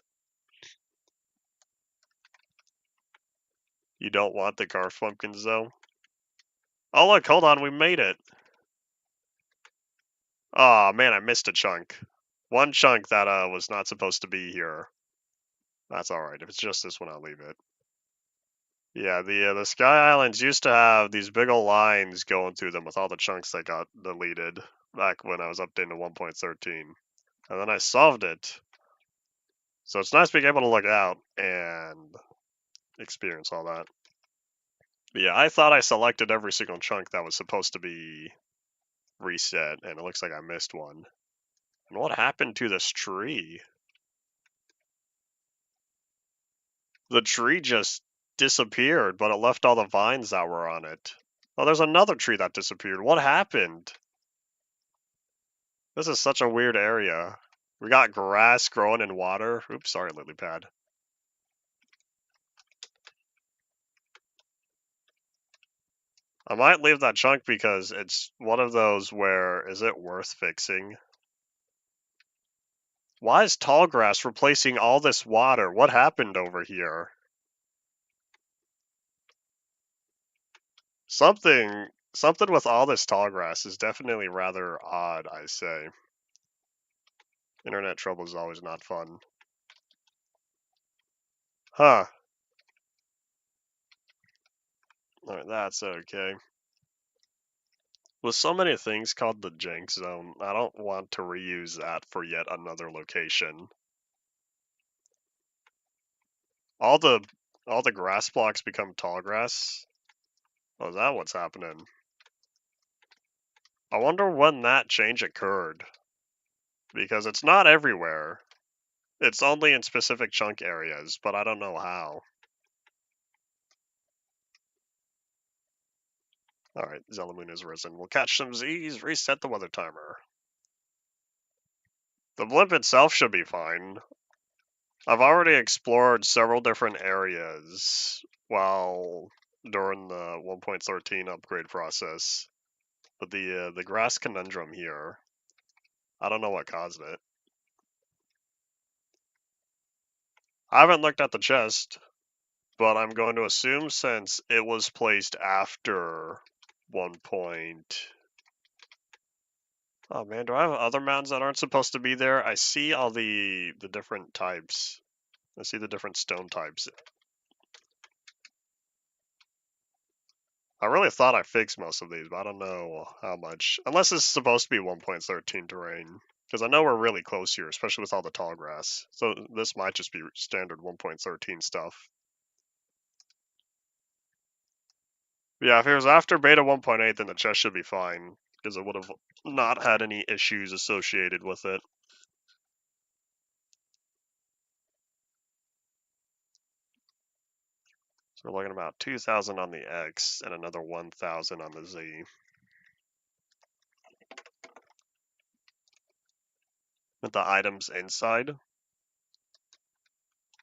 [SPEAKER 1] You don't want the carved pumpkins though? Oh look, hold on, we made it. Oh man, I missed a chunk. One chunk that was not supposed to be here. That's alright. If it's just this one, I'll leave it. Yeah, the Sky Islands used to have these big ol' lines going through them with all the chunks that got deleted back when I was updating to 1.13. And then I solved it. So it's nice being able to look out and experience all that. But yeah, I thought I selected every single chunk that was supposed to be reset, and it looks like I missed one. And what happened to this tree? The tree just disappeared, but it left all the vines that were on it. Oh, there's another tree that disappeared. What happened? This is such a weird area. We got grass growing in water. Oops, sorry, lily pad. I might leave that chunk because it's one of those where, is it worth fixing? Why is tall grass replacing all this water? What happened over here? Something with all this tall grass is definitely rather odd, I say. Internet trouble is always not fun. Huh. Alright, that's okay. With so many things called the Jank Zone, I don't want to reuse that for yet another location. All the grass blocks become tall grass? Oh, is that what's happening? I wonder when that change occurred. Because it's not everywhere. It's only in specific chunk areas, but I don't know how. Alright, Zelamoon has risen. We'll catch some Z's, reset the weather timer. The blimp itself should be fine. I've already explored several different areas during the 1.13 upgrade process. But the grass conundrum here, I don't know what caused it. I haven't looked at the chest, but I'm going to assume since it was placed after 1. Oh man, do I have other mountains that aren't supposed to be there? I see all the different types. I see the different stone types. I really thought I fixed most of these, but I don't know how much. Unless this is supposed to be 1.13 terrain. Because I know we're really close here, especially with all the tall grass. So this might just be standard 1.13 stuff. Yeah, if it was after beta 1.8, then the chest should be fine. Because it would have not had any issues associated with it. So we're looking at about 2,000 on the X and another 1,000 on the Z. With the items inside?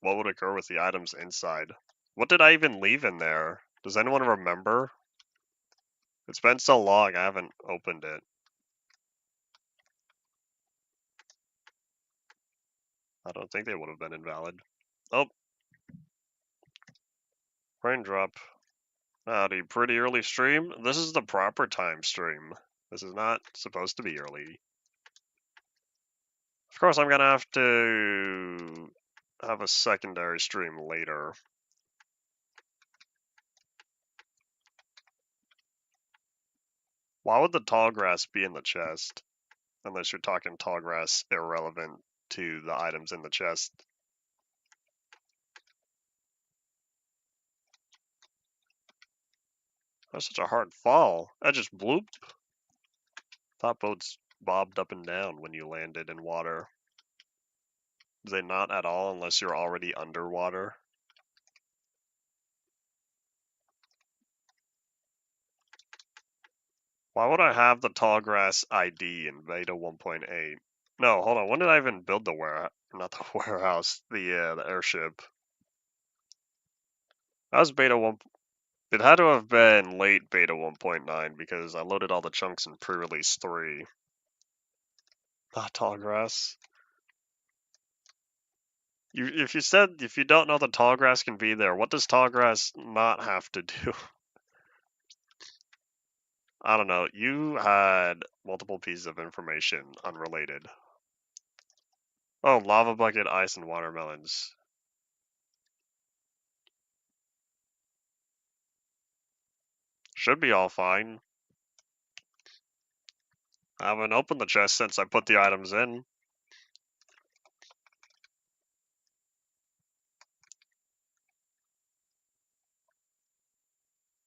[SPEAKER 1] What would occur with the items inside? What did I even leave in there? Does anyone remember? It's been so long, I haven't opened it. I don't think they would have been invalid. Oh. Raindrop. Howdy, pretty early stream? This is the proper time stream. This is not supposed to be early. Of course, I'm gonna have to have a secondary stream later. Why would the tall grass be in the chest? Unless you're talking tall grass irrelevant to the items in the chest. That's such a hard fall. I just bloop. Thought boats bobbed up and down when you landed in water. Do they not at all unless you're already underwater? Why would I have the tall grass ID in beta 1.8? No, hold on. When did I even build the warehouse? Not the warehouse, the airship. That was beta 1. It had to have been late beta 1.9 because I loaded all the chunks in pre-release 3. Not tall grass. If you said if you don't know that tall grass can be there, what does tall grass not have to do? I don't know. You had multiple pieces of information unrelated. Oh, lava bucket, ice, and watermelons. Should be all fine. I haven't opened the chest since I put the items in.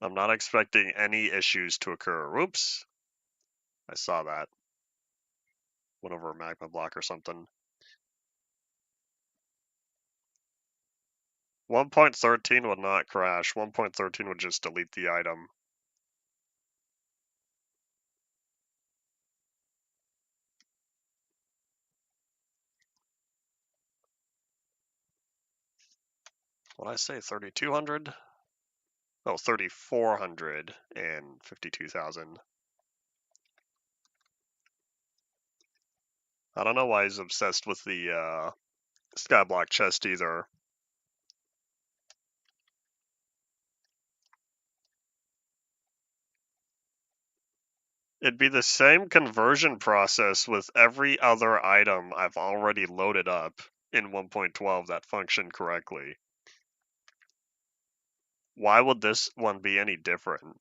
[SPEAKER 1] I'm not expecting any issues to occur. Whoops. I saw that. Went over a magma block or something. 1.13 would not crash. 1.13 would just delete the item. What did I say? 3,200? Oh, 3,400 and 52,000. I don't know why he's obsessed with the skyblock chest either. It'd be the same conversion process with every other item I've already loaded up in 1.12 that functioned correctly. Why would this one be any different?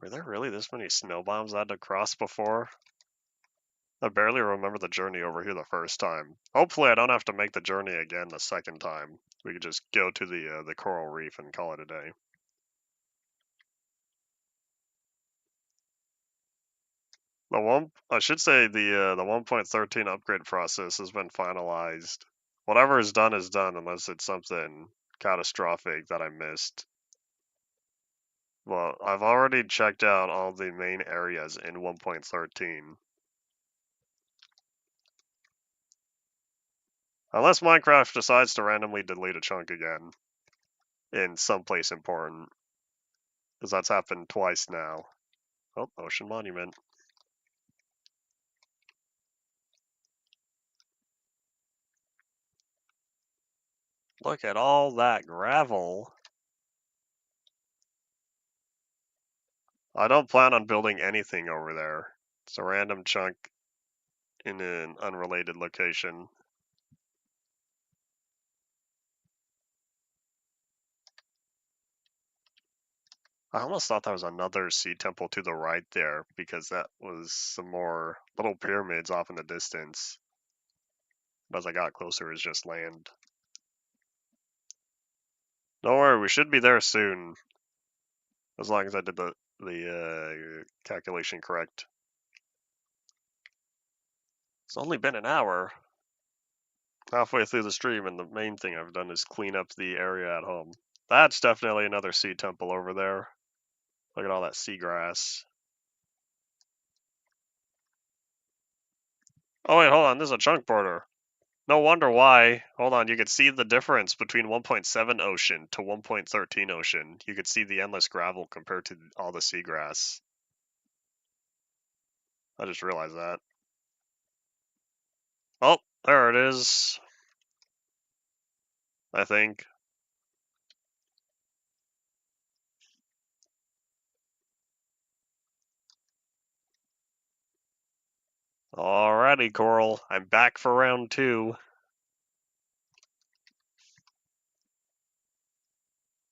[SPEAKER 1] Were there really this many snow bombs I had to cross before? I barely remember the journey over here the first time. Hopefully I don't have to make the journey again the second time. We could just go to the coral reef and call it a day. I should say the 1.13 upgrade process has been finalized. Whatever is done unless it's something catastrophic that I missed. Well, I've already checked out all the main areas in 1.13. Unless Minecraft decides to randomly delete a chunk again in someplace important. Because that's happened twice now. Oh, Ocean Monument. Look at all that gravel. I don't plan on building anything over there. It's a random chunk in an unrelated location. I almost thought there was another sea temple to the right there because that was some more little pyramids off in the distance. But as I got closer, it was just land. Don't worry, we should be there soon. As long as I did the calculation correct. It's only been an hour. Halfway through the stream, and the main thing I've done is clean up the area at home. That's definitely another sea temple over there. Look at all that seagrass. Oh wait, hold on, there's a chunk border. No wonder why. Hold on, you could see the difference between 1.7 ocean to 1.13 ocean. You could see the endless gravel compared to all the seagrass. I just realized that. Oh, there it is. I think. Alrighty, Coral. I'm back for round 2.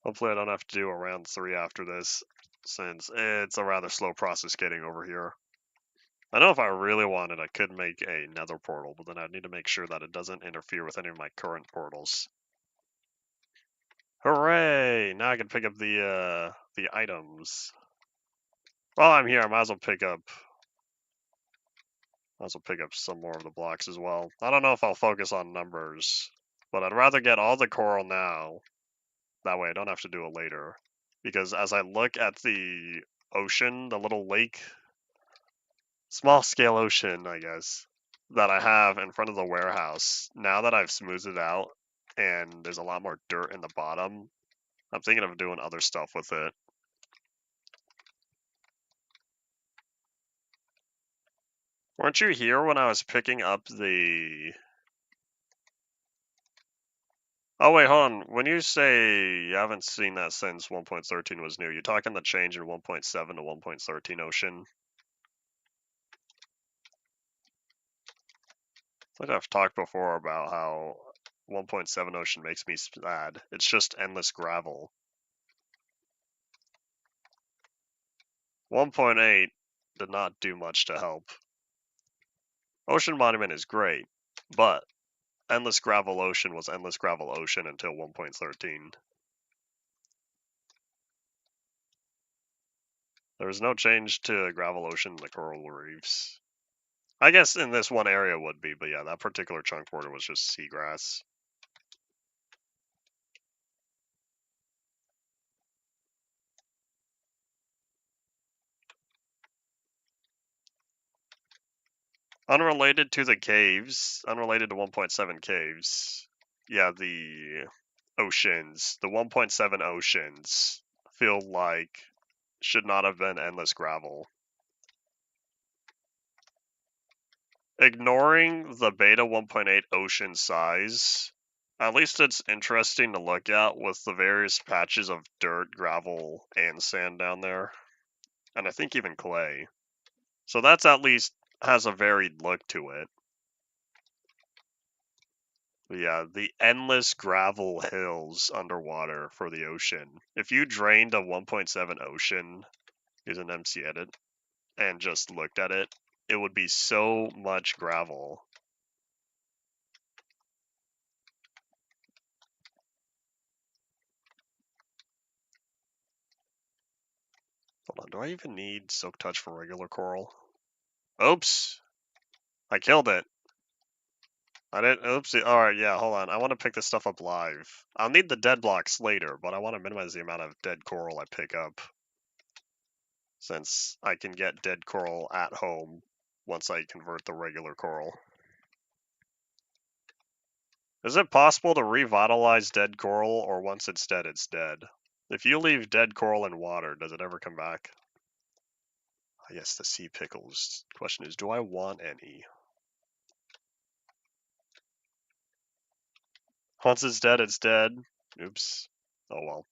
[SPEAKER 1] Hopefully I don't have to do a round 3 after this, since it's a rather slow process getting over here. I know if I really wanted, I could make a nether portal, but then I'd need to make sure that it doesn't interfere with any of my current portals. Hooray! Now I can pick up the items. While I'm here, I might as well pick up some more of the blocks as well. I don't know if I'll focus on numbers, but I'd rather get all the coral now. That way I don't have to do it later. Because as I look at the ocean, the little lake, small scale ocean, I guess, that I have in front of the warehouse, now that I've smoothed it out and there's a lot more dirt in the bottom, I'm thinking of doing other stuff with it. Weren't you here when I was picking up the... Oh wait, hold on. When you say you haven't seen that since 1.13 was new, you're talking the change in 1.7 to 1.13 ocean? I think I've talked before about how 1.7 ocean makes me sad. It's just endless gravel. 1.8 did not do much to help. Ocean Monument is great, but Endless Gravel Ocean was Endless Gravel Ocean until 1.13. There was no change to Gravel Ocean in the coral reefs. I guess in this one area would be, but yeah, that particular chunk border was just seagrass. Unrelated to the caves, unrelated to 1.7 caves, yeah, the oceans, the 1.7 oceans feel like should not have been endless gravel. Ignoring the beta 1.8 ocean size, at least it's interesting to look at with the various patches of dirt, gravel, and sand down there. And I think even clay. So that's at least has a varied look to it. But yeah, the endless gravel hills underwater for the ocean. If you drained a 1.7 ocean using MC Edit and just looked at it, it would be so much gravel. Hold on, do I even need Silk Touch for regular coral? Oops! I killed it. I didn't, oopsie. Alright, yeah, hold on. I want to pick this stuff up live. I'll need the dead blocks later, but I want to minimize the amount of dead coral I pick up. Since I can get dead coral at home once I convert the regular coral. Is it possible to revitalize dead coral, or once it's dead, it's dead? If you leave dead coral in water, does it ever come back? Yes, the sea pickles. Question is, do I want any? Once it's dead, it's dead. Oops. Oh well.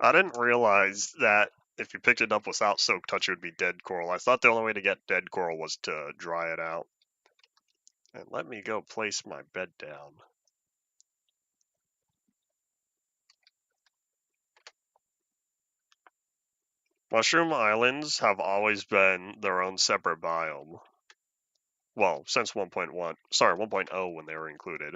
[SPEAKER 1] I didn't realize that if you picked it up without Soak Touch, it would be dead coral. I thought the only way to get dead coral was to dry it out. And let me go place my bed down. Mushroom Islands have always been their own separate biome. Well, since 1.0 when they were included.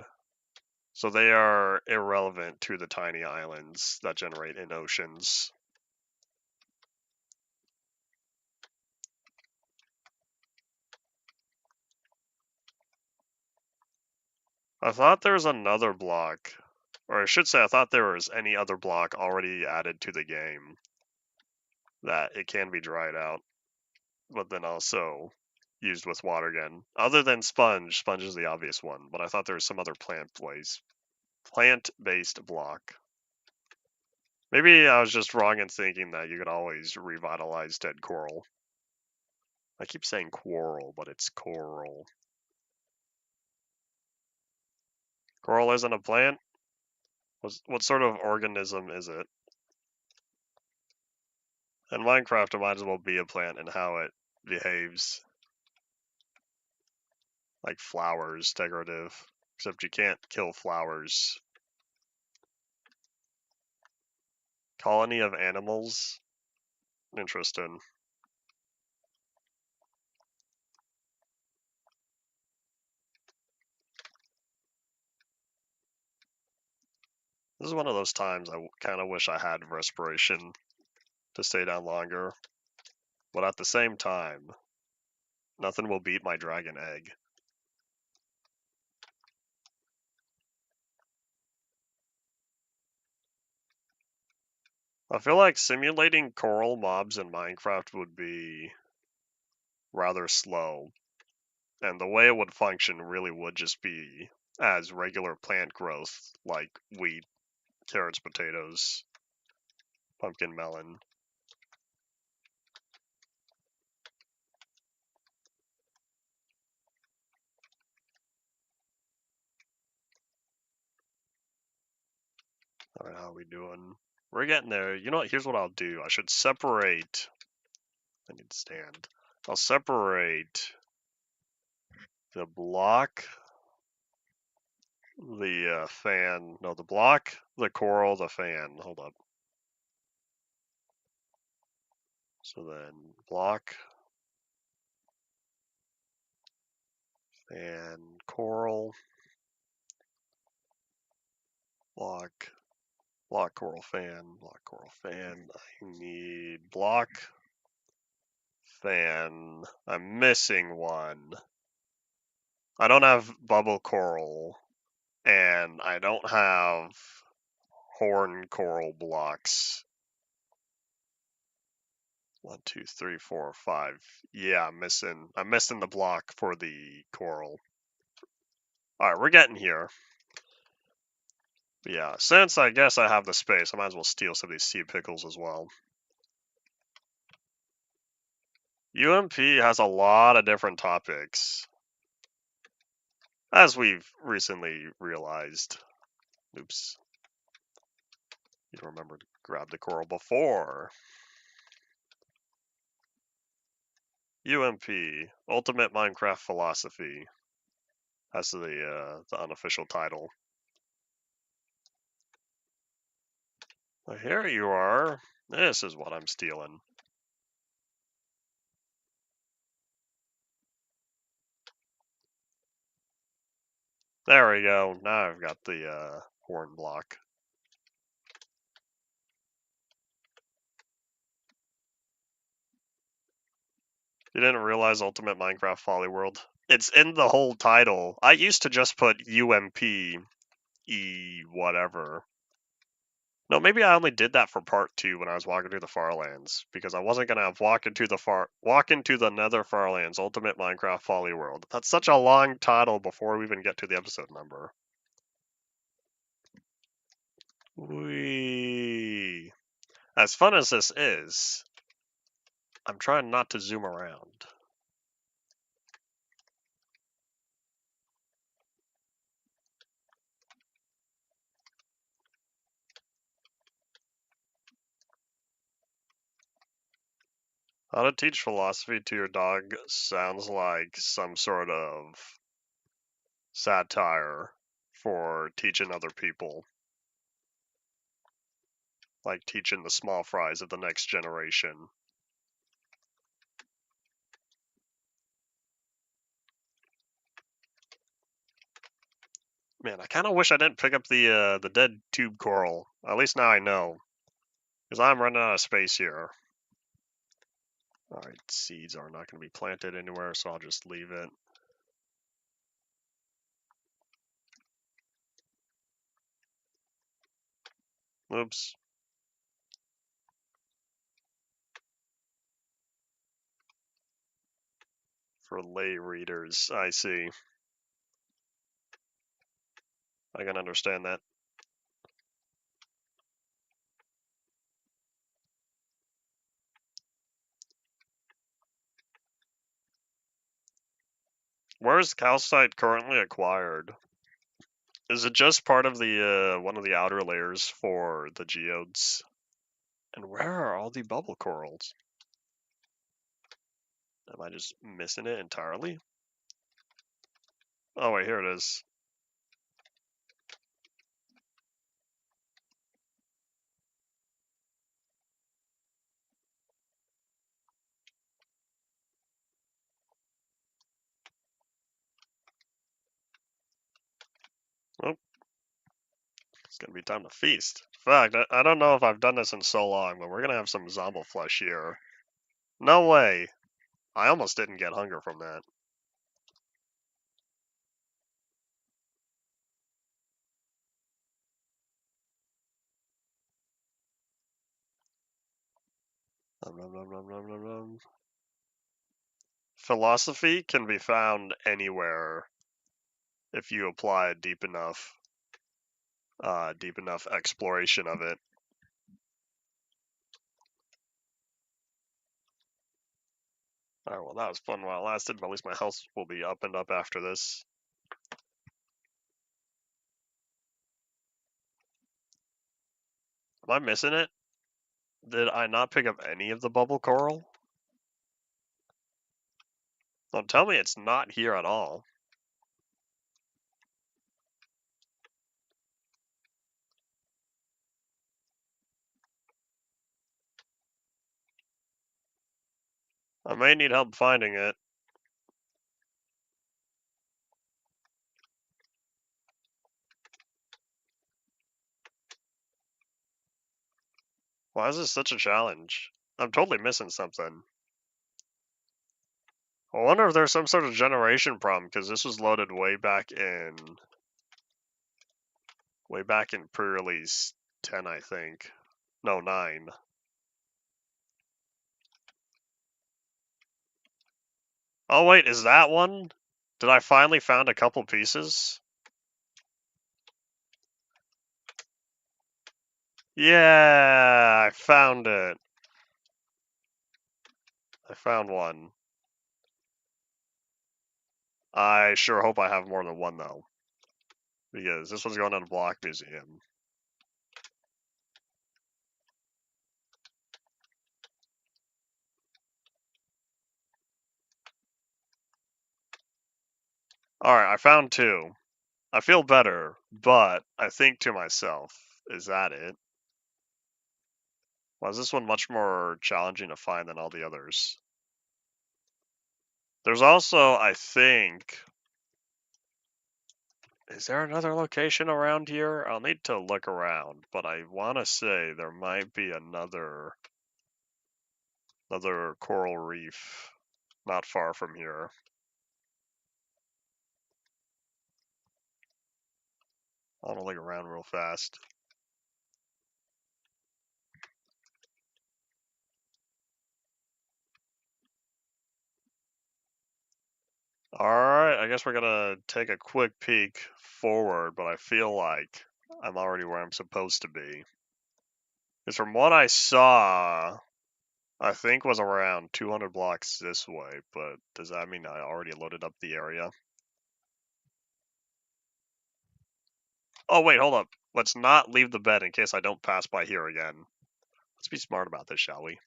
[SPEAKER 1] So they are irrelevant to the tiny islands that generate in oceans. I thought there was another block, or I should say I thought there was any other block already added to the game that it can be dried out, but then also used with water again. Other than sponge, sponge is the obvious one, but I thought there was some other plant-based block. Maybe I was just wrong in thinking that you could always revitalize dead coral. I keep saying quarrel, but it's coral. Coral isn't a plant? What sort of organism is it? In Minecraft, it might as well be a plant in how it behaves. Like flowers, decorative. Except you can't kill flowers. Colony of animals. Interesting. This is one of those times I kind of wish I had respiration to stay down longer. But at the same time, nothing will beat my dragon egg. I feel like simulating coral mobs in Minecraft would be rather slow. And the way it would function really would just be as regular plant growth, like wheat, carrots, potatoes, pumpkin, melon. Alright, how are we doing? We're getting there. You know what? Here's what I'll do. I should separate. I need to stand. I'll separate the block, the fan. No, the block, the coral, the fan. Hold up. So then block, fan, coral, block, block, coral, fan, block, coral, fan. I need block, fan. I'm missing one. I don't have bubble coral, and I don't have horn coral blocks. 1, 2, 3, 4, 5. Yeah, I'm missing the block for the coral. Alright, we're getting here. But yeah, since I guess I have the space, I might as well steal some of these sea pickles as well. UMP has a lot of different topics, as we've recently realized. Oops. You don't remember to grab the coral before. UMP, Ultimate Minecraft Philosophy. That's the unofficial title. Well, here you are. This is what I'm stealing. There we go. Now I've got the horn block. You didn't realize Ultimate Minecraft Polyworld? It's in the whole title. I used to just put UMP E whatever. No, maybe I only did that for part 2 when I was walking through the Farlands, because I wasn't gonna have walk into the Nether Farlands Ultimate Minecraft Polyworld. That's such a long title before we even get to the episode number. Whee. As fun as this is, I'm trying not to zoom around. How to teach philosophy to your dog sounds like some sort of satire for teaching other people. Like teaching the small fries of the next generation. Man, I kind of wish I didn't pick up the dead tube coral. At least now I know. Because I'm running out of space here. Alright, seeds are not going to be planted anywhere, so I'll just leave it. Oops. For lay readers, I see. I can understand that. Where is calcite currently acquired? Is it just part of the one of the outer layers for the geodes? And where are all the bubble corals? Am I just missing it entirely? Oh wait, here it is. gonna be time to feast. In fact, I don't know if I've done this in so long, but we're gonna have some zombie flesh here. No way! I almost didn't get hunger from that. Nom, nom, nom, nom, nom, nom, nom. Philosophy can be found anywhere if you apply deep enough exploration of it. Alright, well that was fun while it lasted, but at least my health will be up and up after this. Am I missing it? Did I not pick up any of the bubble coral? Don't tell me it's not here at all. I may need help finding it. Why is this such a challenge? I'm totally missing something. I wonder if there's some sort of generation problem, because this was loaded way back in pre-release 10, I think. No, 9. Oh wait, is that one? Did I finally found a couple pieces? Yeah, I found it. I found one. I sure hope I have more than one though, because this one's going in a block museum. Alright, I found 2. I feel better, but I think to myself, is that it? Why is this one much more challenging to find than all the others? There's also, I think... Is there another location around here? I'll need to look around, but I want to say there might be another coral reef not far from here. I want to look around real fast. Alright, I guess we're gonna take a quick peek forward, but I feel like I'm already where I'm supposed to be. Because from what I saw, I think was around 200 blocks this way, but does that mean I already loaded up the area? Oh wait, hold up. Let's not leave the bed in case I don't pass by here again. Let's be smart about this, shall we?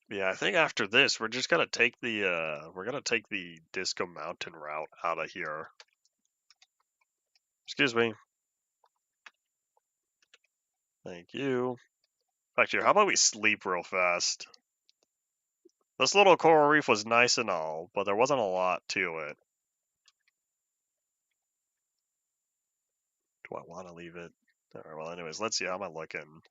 [SPEAKER 1] Yeah, I think after this, we're just gonna take the Disco Mountain route out of here. Excuse me. Thank you. Actually, how about we sleep real fast? This little coral reef was nice and all, but there wasn't a lot to it. Do I want to leave it? Alright, well anyways, let's see, how am I looking?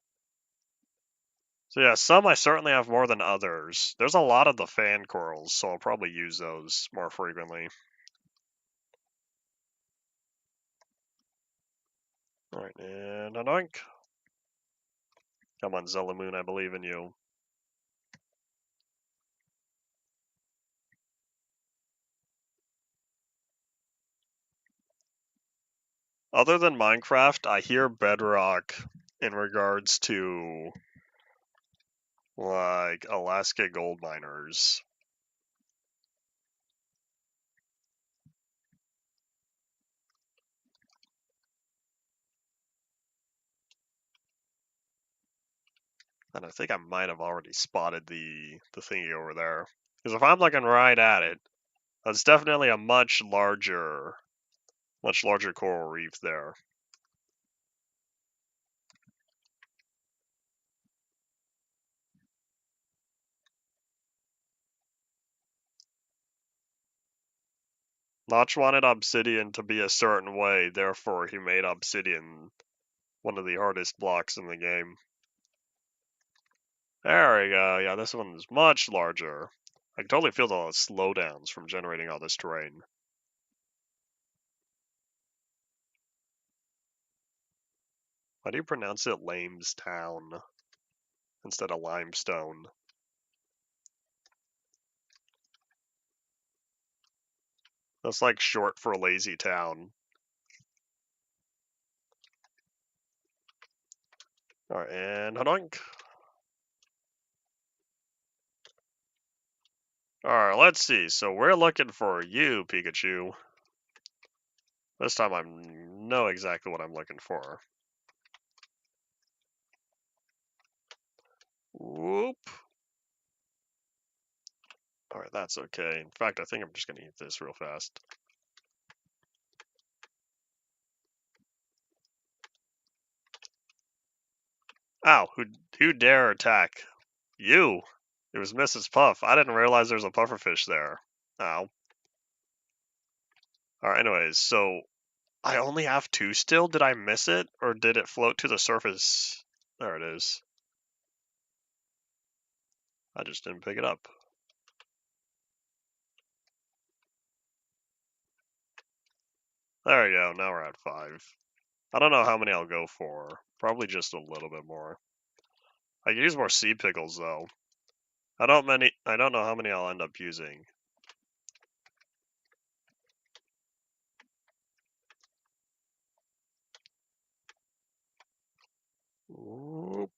[SPEAKER 1] So yeah, some I certainly have more than others. There's a lot of the fan corals, so I'll probably use those more frequently. Alright, and anoink. Come on, Zelamoon, I believe in you. Other than Minecraft, I hear Bedrock in regards to, like, Alaska gold miners. And I think I might have already spotted the thingy over there. Because if I'm looking right at it, that's definitely a much larger coral reef there. Notch wanted obsidian to be a certain way, therefore he made obsidian one of the hardest blocks in the game. There we go. Yeah, this one is much larger. I can totally feel the slowdowns from generating all this terrain. Why do you pronounce it Lamestown instead of limestone? That's like short for lazy town. Alright, and hodunk. Alright, let's see. So we're looking for you, Pikachu. This time I know exactly what I'm looking for. Whoop. Alright, that's okay. In fact, I think I'm just gonna eat this real fast. Ow, who dare attack? You! It was Mrs. Puff. I didn't realize there was a pufferfish there. Ow. Alright, anyways, so I only have two still? Did I miss it? Or did it float to the surface? There it is. I just didn't pick it up. There we go, now we're at 5. I don't know how many I'll go for. Probably just a little bit more. I can use more sea pickles though. I don't know how many I'll end up using. Whoop.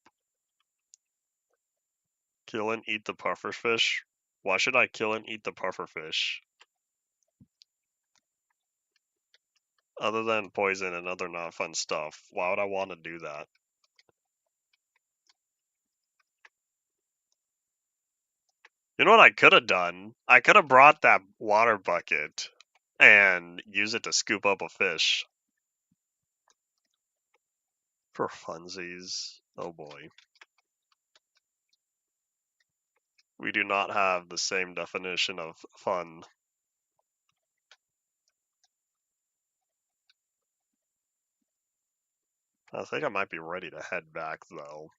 [SPEAKER 1] Kill and eat the pufferfish? Why should I kill and eat the pufferfish? Other than poison and other not fun stuff, why would I want to do that? You know what I could have done? I could have brought that water bucket and use it to scoop up a fish. For funsies. Oh boy. We do not have the same definition of fun. I think I might be ready to head back though.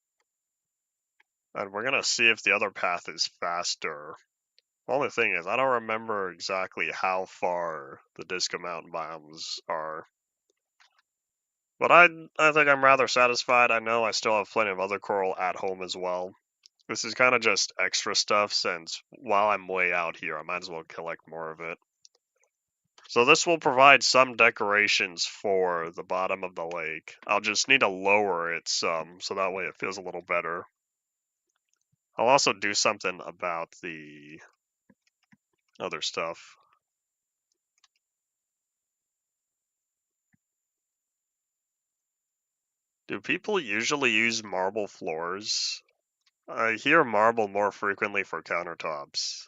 [SPEAKER 1] And we're gonna see if the other path is faster. The only thing is, I don't remember exactly how far the Disco Mountain biomes are. But I think I'm rather satisfied. I know I still have plenty of other coral at home as well. This is kind of just extra stuff since while I'm way out here, I might as well collect more of it. So this will provide some decorations for the bottom of the lake. I'll just need to lower it some, so that way it feels a little better. I'll also do something about the other stuff. Do people usually use marble floors? I hear marble more frequently for countertops.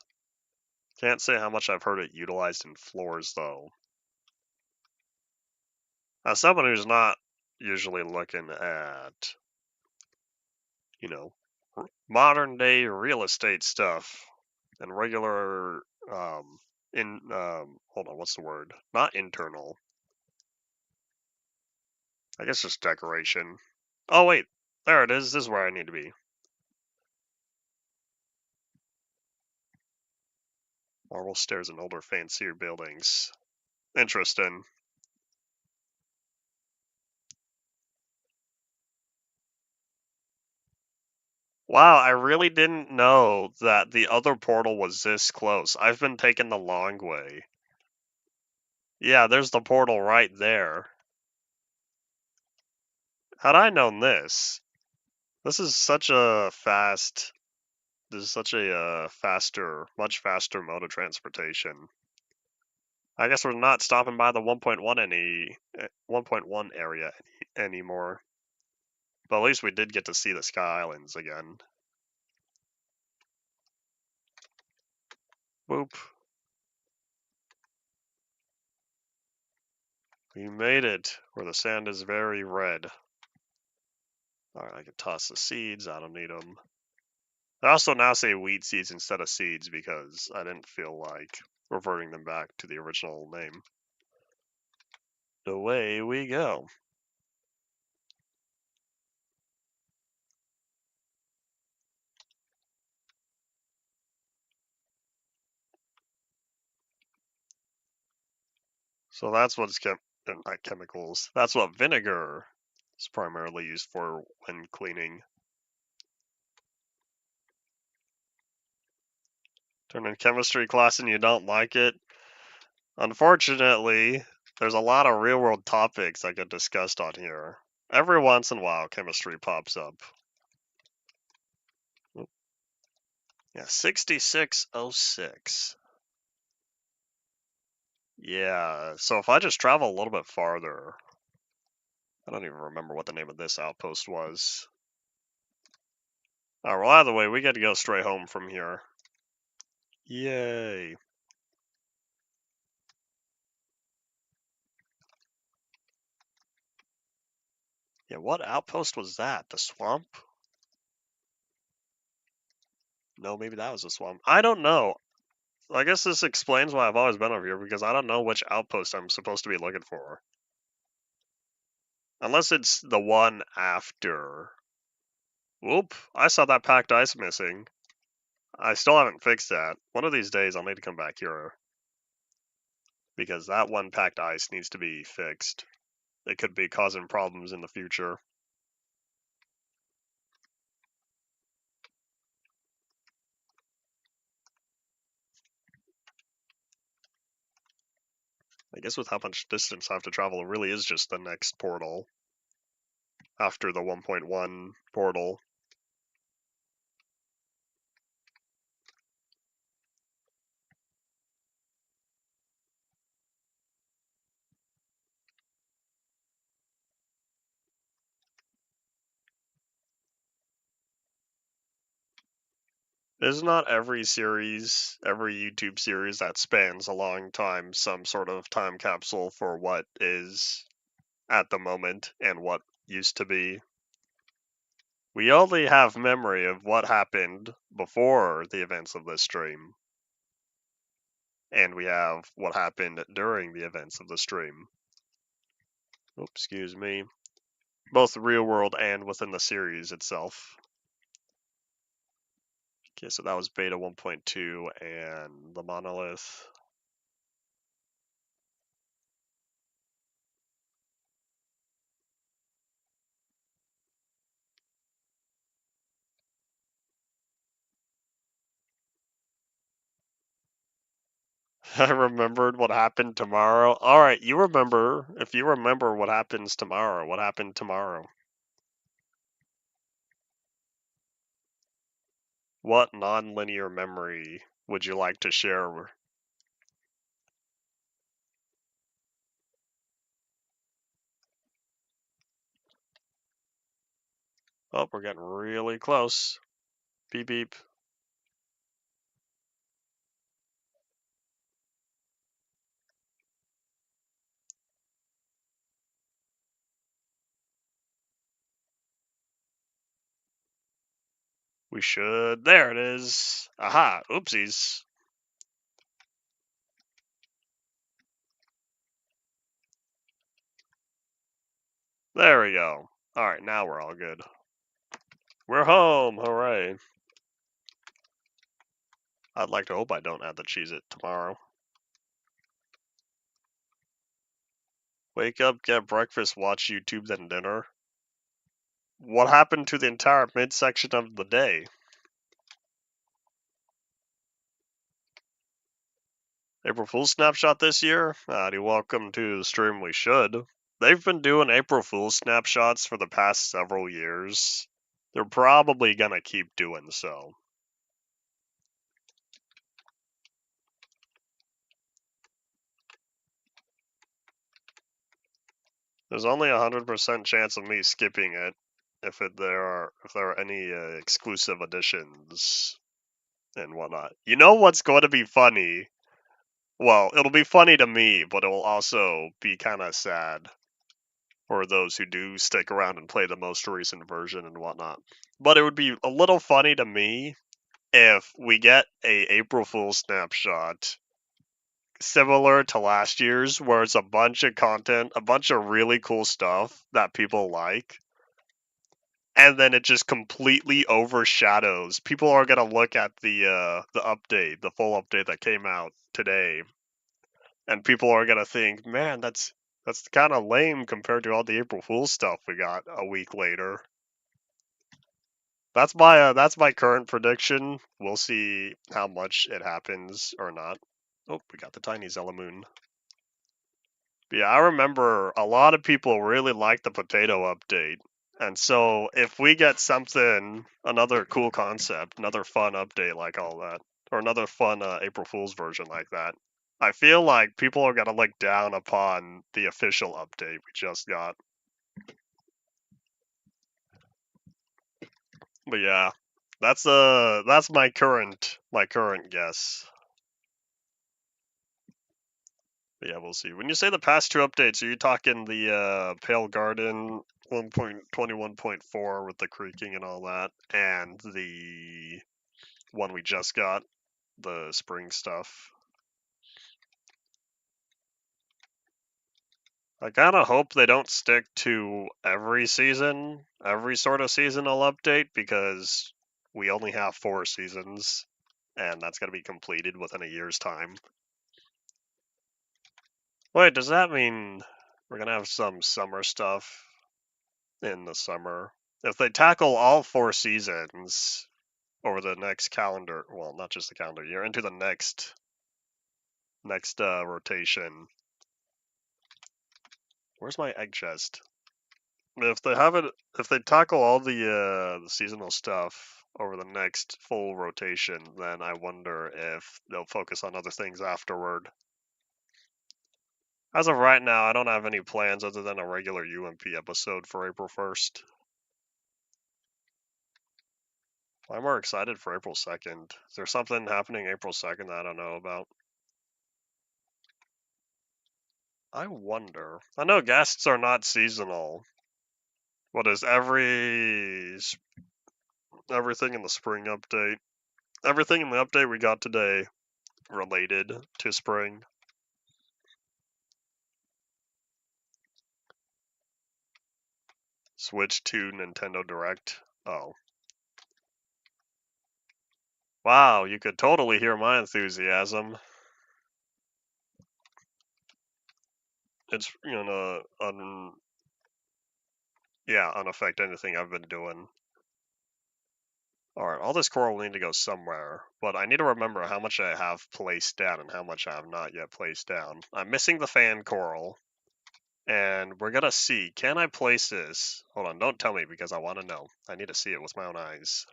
[SPEAKER 1] Can't say how much I've heard it utilized in floors, though. As someone who's not usually looking at, modern day real estate stuff and regular, hold on, what's the word? Not internal. I guess just decoration. Oh, wait, there it is. This is where I need to be. Marble stairs in older, fancier buildings. Interesting. Wow, I really didn't know that the other portal was this close. I've been taking the long way. Yeah, there's the portal right there. Had I known this, this is such a fast, this is such a much faster mode of transportation. I guess we're not stopping by the 1.1 area anymore. But at least we did get to see the Sky Islands again. Boop. We made it, where the sand is very red. Alright, I can toss the seeds, I don't need them. I also now say weed seeds instead of seeds because I didn't feel like reverting them back to the original name. Away we go. So that's what's not chemicals. That's what vinegar is primarily used for when cleaning. Turn in chemistry class and you don't like it? Unfortunately, there's a lot of real-world topics that get discussed on here. Every once in a while, chemistry pops up. Yeah, 6606. Yeah, so if I just travel a little bit farther, I don't even remember what the name of this outpost was. Alright, well, either way, we get to go straight home from here. Yay. Yeah, what outpost was that? The swamp? No, maybe that was a swamp. I don't know. I guess this explains why I've always been over here, because I don't know which outpost I'm supposed to be looking for. Unless it's the one after. Whoop, I saw that packed ice missing. I still haven't fixed that. One of these days I'll need to come back here. Because that one packed ice needs to be fixed. It could be causing problems in the future. I guess with how much distance I have to travel, it really is just the next portal. After the 1.1 portal. Is not every series, every YouTube series that spans a long time, some sort of time capsule for what is at the moment and what used to be? We only have memory of what happened before the events of this stream. And we have what happened during the events of the stream. Oops, excuse me. Both real world and within the series itself. Okay, so that was beta 1.2 and the monolith. I remembered what happened tomorrow. Alright, you remember. If you remember what happens tomorrow, what happened tomorrow? What non-linear memory would you like to share? Oh, we're getting really close. Beep beep. We should. There it is. Aha. Oopsies. There we go. Alright, now we're all good. We're home. Hooray. I'd like to hope I don't have to cheese it tomorrow. Wake up, get breakfast, watch YouTube, then dinner. What happened to the entire midsection of the day? April Fool's snapshot this year? Howdy, welcome to the stream. We should. They've been doing April Fool's snapshots for the past several years. They're probably gonna keep doing so. There's only 100% chance of me skipping it if there are any exclusive editions and whatnot. You know what's going to be funny? Well, it'll be funny to me, but it will also be kind of sad for those who do stick around and play the most recent version and whatnot. But it would be a little funny to me if we get a April Fool's snapshot similar to last year's, where it's a bunch of content, a bunch of really cool stuff that people like, and then it just completely overshadows. People are gonna look at the update, the full update that came out today, and people are gonna think, man, that's kind of lame compared to all the April Fool's stuff we got a week later. That's my current prediction. We'll see how much it happens or not. Oh, we got the tiny Zelamoon. But yeah, I remember a lot of people really liked the potato update. And so if we get something, another cool concept, another fun update like all that, or another fun April Fool's version like that, I feel like people are gonna look down upon the official update we just got. But yeah, that's my current guess. But yeah, we'll see. When you say the past two updates, are you talking the Pale Garden 1.21.4 with the creaking and all that, and the one we just got, the spring stuff? I kind of hope they don't stick to every season, every sort of seasonal update, because we only have 4 seasons, and that's going to be completed within a year's time. Wait, does that mean we're going to have some summer stuff in the summer? If they tackle all 4 seasons over the next calendar, well, not just the calendar year, into the next rotation. Where's my egg chest? If they have it, if they tackle all the seasonal stuff over the next full rotation, then I wonder if they'll focus on other things afterward. As of right now, I don't have any plans other than a regular UMP episode for April 1st. I'm more excited for April 2nd. Is there something happening April 2nd that I don't know about? I wonder. I know guests are not seasonal. What is everything in the spring update? Everything in the update we got today related to spring. Switch to Nintendo Direct. Oh. Wow, you could totally hear my enthusiasm. It's gonna unaffect anything I've been doing. Alright, all this coral will need to go somewhere, but I need to remember how much I have placed down and how much I have not yet placed down. I'm missing the fan coral, and we're gonna see. Can I place this? Hold on, don't tell me because I want to know. I need to see it with my own eyes.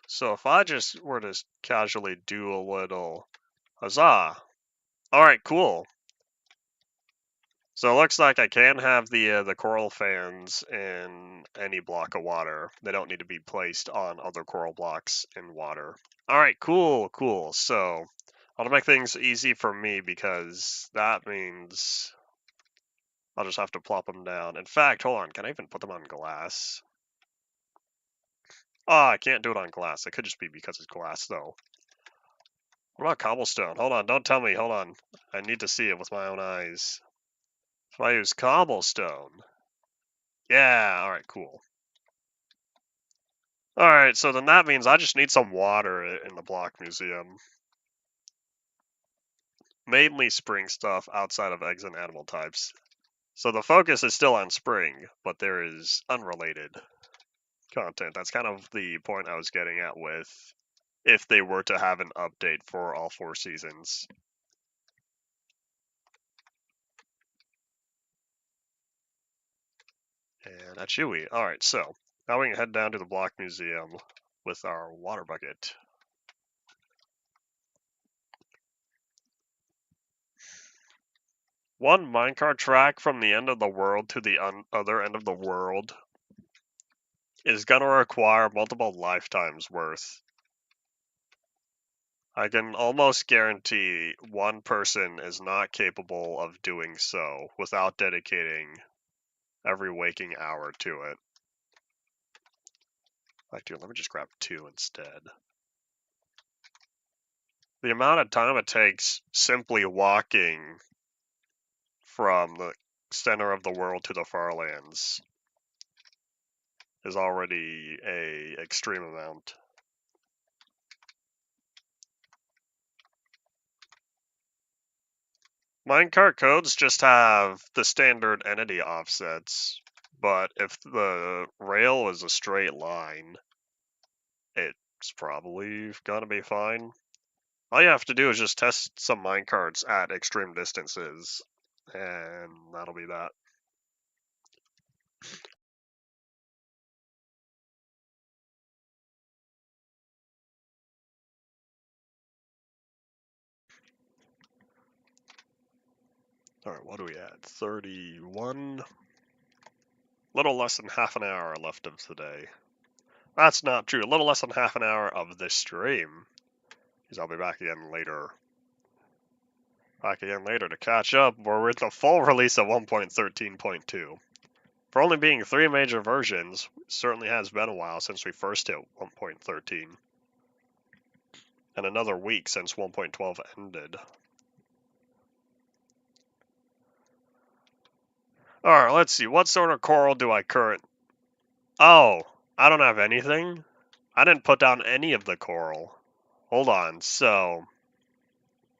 [SPEAKER 1] So if I just were to casually do a little huzzah. Alright, cool. So it looks like I can have the coral fans in any block of water. They don't need to be placed on other coral blocks in water. Alright, cool. So I'll make things easy for me because that means I'll just have to plop them down. In fact, hold on, can I even put them on glass? Oh, I can't do it on glass. It could just be because it's glass, though. What about cobblestone? Hold on, don't tell me. Hold on. I need to see it with my own eyes. If I use cobblestone. Yeah, alright, cool. Alright, so then that means I just need some water in the block museum. Mainly spring stuff outside of eggs and animal types. So the focus is still on spring, but there is unrelated content. That's kind of the point I was getting at with if they were to have an update for all 4 seasons. And a Chewy. Alright, so now we can head down to the block museum with our water bucket. One minecart track from the end of the world to the other end of the world is going to require multiple lifetimes worth I can almost guarantee one person is not capable of doing so without dedicating every waking hour to it. Like, dude, let me just grab 2 instead. The amount of time it takes simply walking from the center of the world to the far lands is already a extreme amount. Minecart codes just have the standard entity offsets, but if the rail is a straight line, it's probably gonna be fine. All you have to do is just test some minecarts at extreme distances, and that'll be that. Alright, what are we at? 31? Little less than half an hour left of today. That's not true. A little less than half an hour of this stream. Because I'll be back again later. To catch up. We're with the full release of 1.13.2. For only being 3 major versions, it certainly has been a while since we first hit 1.13. And another week since 1.12 ended. Alright, let's see. What sort of coral do I current... Oh, I don't have anything? I didn't put down any of the coral. Hold on, so...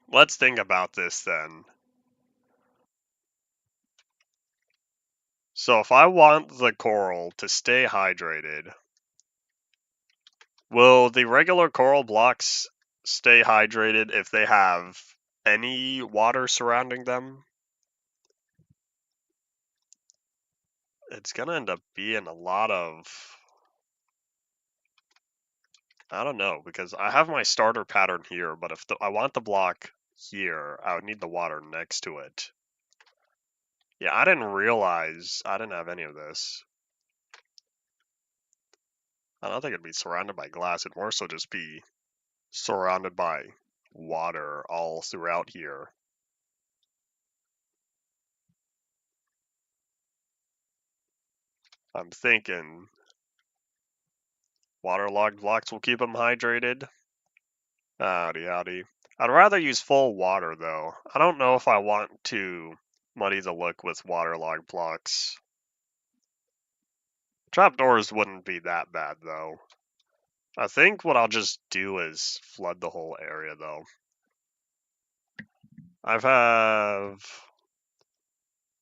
[SPEAKER 1] Let's think about this then. So if I want the coral to stay hydrated, will the regular coral blocks stay hydrated if they have any water surrounding them? It's gonna end up being a lot of... I don't know, because I have my starter pattern here, but if I want the block here, I would need the water next to it. Yeah, I didn't realize I didn't have any of this. I don't think it'd be surrounded by glass. It'd more so just be surrounded by water all throughout here. I'm thinking waterlogged blocks will keep them hydrated. Howdy, howdy. I'd rather use full water, though. I don't know if I want to muddy the look with waterlogged blocks. Trapdoors wouldn't be that bad, though. I think what I'll just do is flood the whole area, though. I have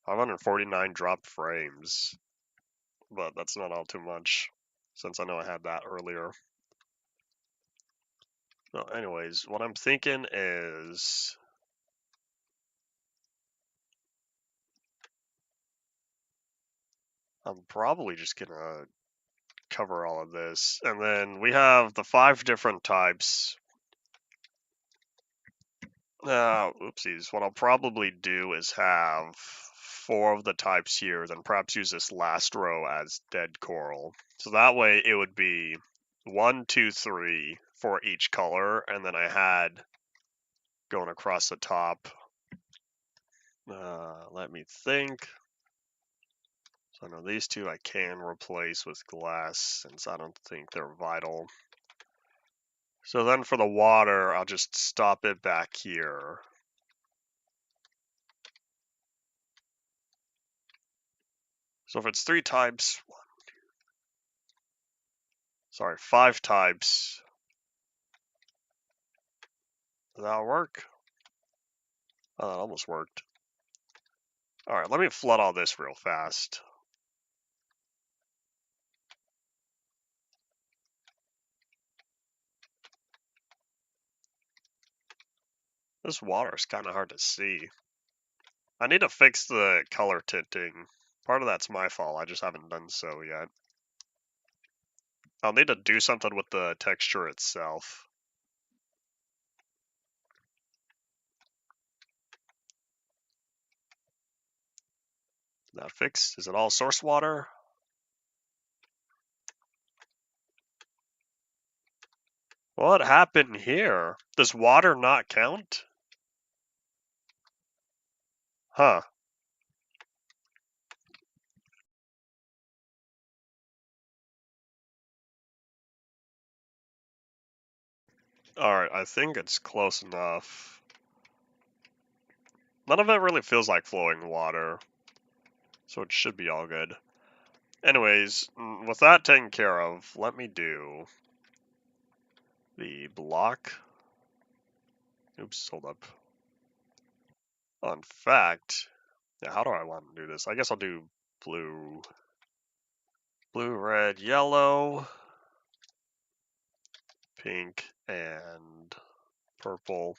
[SPEAKER 1] 549 dropped frames, but that's not all too much, since I know I had that earlier. Well, anyways, what I'm thinking is... I'm probably just gonna cover all of this. And then we have the 5 different types. Oopsies. What I'll probably do is have 4 of the types here, then perhaps use this last row as dead coral. So that way it would be 1, 2, 3 for each color, and then I had going across the top. Let me think. So I know these 2 I can replace with glass since I don't think they're vital. So then for the water, I'll just stop it back here. So if it's 3 types, 5 types, does that work? Oh, that almost worked. Alright, let me flood all this real fast. This water is kind of hard to see. I need to fix the color tinting. Part of that's my fault, I just haven't done so yet. I'll need to do something with the texture itself. That fixed? Is it all source water? What happened here? Does water not count? Huh. Alright, I think it's close enough. None of it really feels like flowing water, so it should be all good. Anyways, with that taken care of, let me do the block. Oops, hold up. Oh, in fact, yeah, how do I want to do this? I guess I'll do blue, red, yellow, pink, and purple.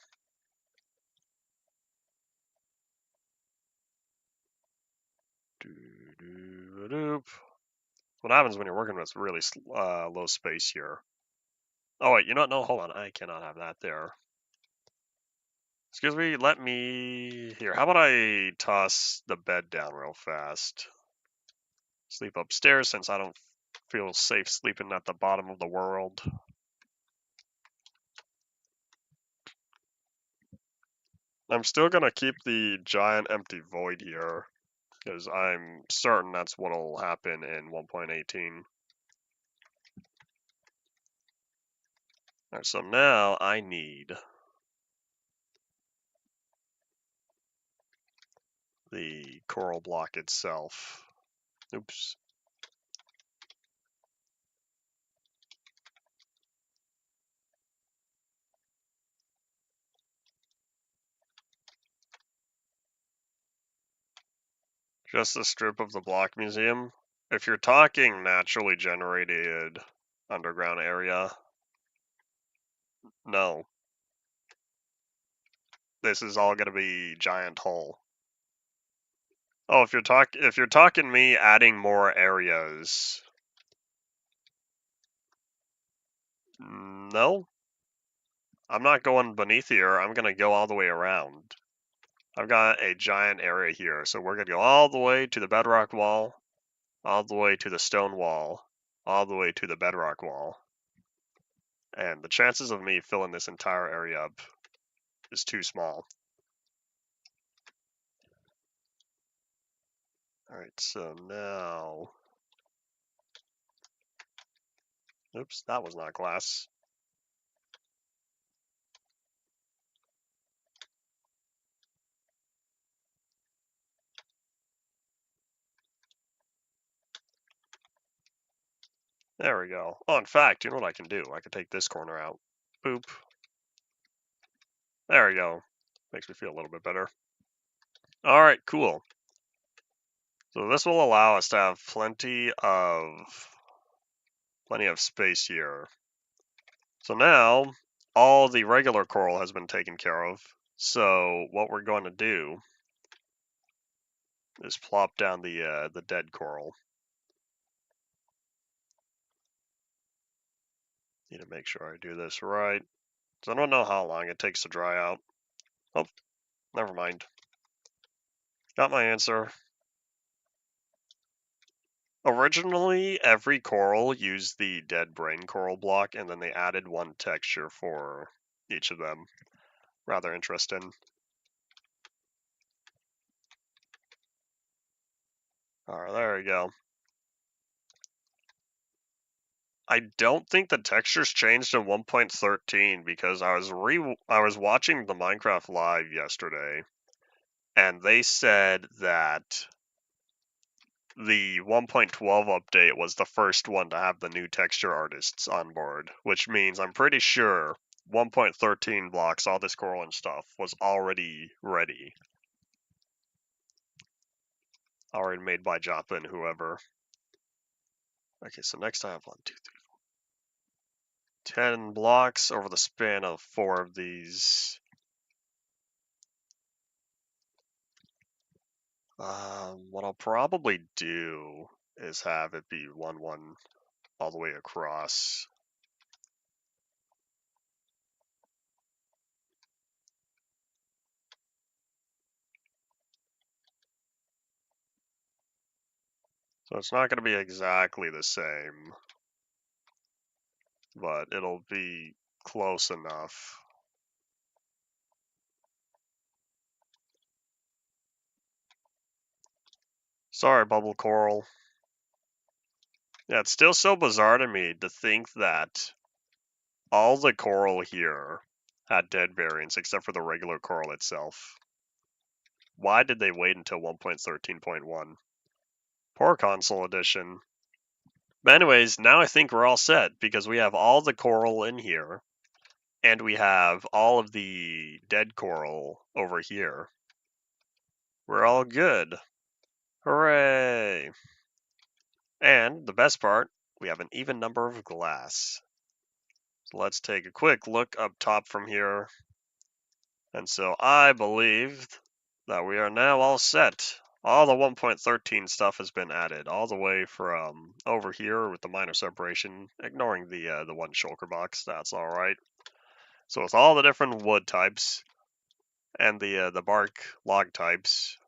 [SPEAKER 1] Doop. What happens when you're working with really low space here? Oh wait, you know what? No, hold on. I cannot have that there. Excuse me, let me... Here, how about I toss the bed down real fast? Sleep upstairs since I don't feel safe sleeping at the bottom of the world. I'm still gonna keep the giant empty void here, because I'm certain that's what'll happen in 1.18. Alright, so now I need the coral block itself. Oops. Just a strip of the block museum. If you're talking naturally generated underground area, no. This is all gonna be giant hole. Oh, if you're talking me adding more areas, no. I'm not going beneath here. I'm gonna go all the way around. I've got a giant area here, so we're gonna go all the way to the bedrock wall, all the way to the stone wall, all the way to the bedrock wall. And the chances of me filling this entire area up is too small. Alright, so now... Oops, that was not glass. There we go. Oh, in fact, you know what I can do? I can take this corner out. Boop. There we go. Makes me feel a little bit better. Alright, cool. So this will allow us to have plenty of space here. So now all the regular coral has been taken care of. So what we're going to do is plop down the dead coral. Need to make sure I do this right. So I don't know how long it takes to dry out. Oh, never mind. Got my answer. Originally, every coral used the dead brain coral block, and then they added one texture for each of them. Rather interesting. Alright, there we go. I don't think the textures changed in 1.13 because I was watching the Minecraft Live yesterday, and they said that the 1.12 update was the first one to have the new texture artists on board, which means I'm pretty sure 1.13 blocks, all this coral and stuff, was already ready. Already made by Joppa and whoever. Okay, so next I have 1, 2, 3, 10 blocks over the span of 4 of these. What I'll probably do is have it be 1, 1 all the way across. So it's not going to be exactly the same, but it'll be Close enough. Sorry, bubble coral. Yeah, it's still so bizarre to me to think that all the coral here had dead variants except for the regular coral itself. Why did they wait until 1.13.1? Poor console edition. But anyways, now I think we're all set because we have all the coral in here and we have all of the dead coral over here. We're all good. Hooray! And the best part, we have an even number of glass. So let's take a quick look up top from here. And so I believe that we are now all set. All the 1.13 stuff has been added, all the way from over here with the minor separation, ignoring the one shulker box. That's all right. So with all the different wood types and the bark log types,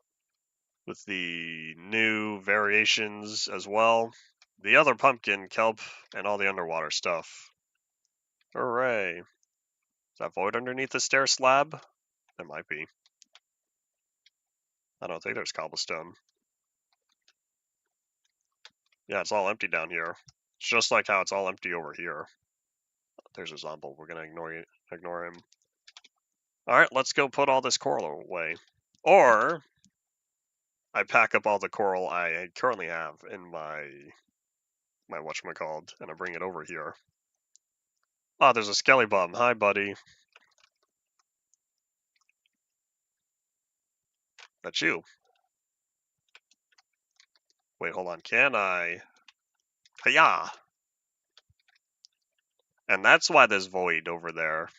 [SPEAKER 1] with the new variations as well, the other pumpkin, kelp, and all the underwater stuff. Hooray! Is that void underneath the stair slab? There might be. I don't think there's cobblestone. Yeah, it's all empty down here. It's just like how it's all empty over here. There's a zombie. We're gonna ignore him. Alright, let's go put all this coral away. Or I pack up all the coral I currently have in my whatchamacallit, and I bring it over here. Oh, there's a skelly bum. Hi, buddy. That's you. Wait, hold on. Can I? Hiya! And that's why this void over there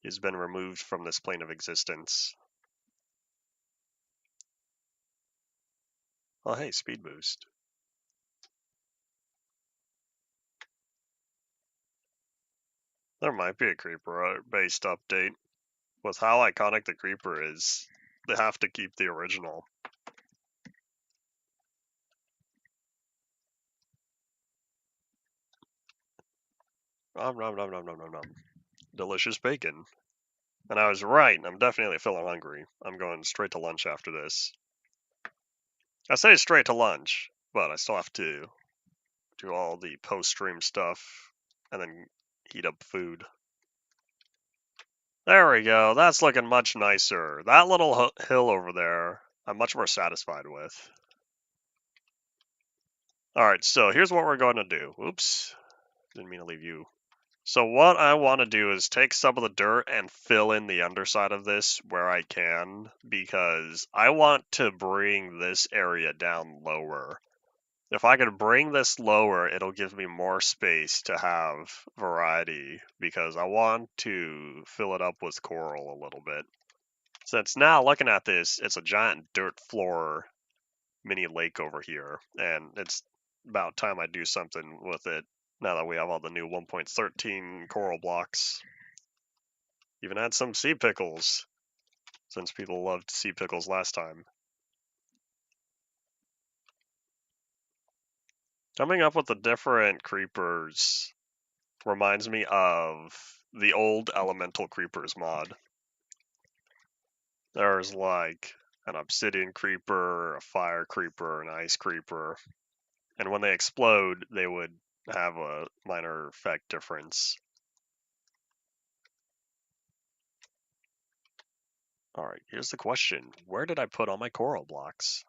[SPEAKER 1] has been removed from this plane of existence. Oh, hey, speed boost. There might be a creeper-based update. With how iconic the creeper is, they have to keep the original. Nom nom nom nom nom nom nom. Delicious bacon. And I was right, I'm definitely feeling hungry. I'm going straight to lunch after this. I say straight to lunch, but I still have to do all the post-stream stuff and then heat up food. There we go, that's looking much nicer. That little hill over there, I'm much more satisfied with. Alright, so here's what we're going to do. Oops, didn't mean to leave you. So what I want to do is take some of the dirt and fill in the underside of this where I can, because I want to bring this area down lower. If I could bring this lower, it'll give me more space to have variety, because I want to fill it up with coral a little bit. Since now, looking at this, it's a giant dirt floor mini lake over here, and it's about time I do something with it. Now that we have all the new 1.13 coral blocks. Even add some sea pickles, since people loved sea pickles last time. Coming up with the different creepers reminds me of the old elemental creepers mod. There's like an obsidian creeper, a fire creeper, an ice creeper, and when they explode, they would have a minor effect difference. Alright, here's the question. Where did I put all my coral blocks?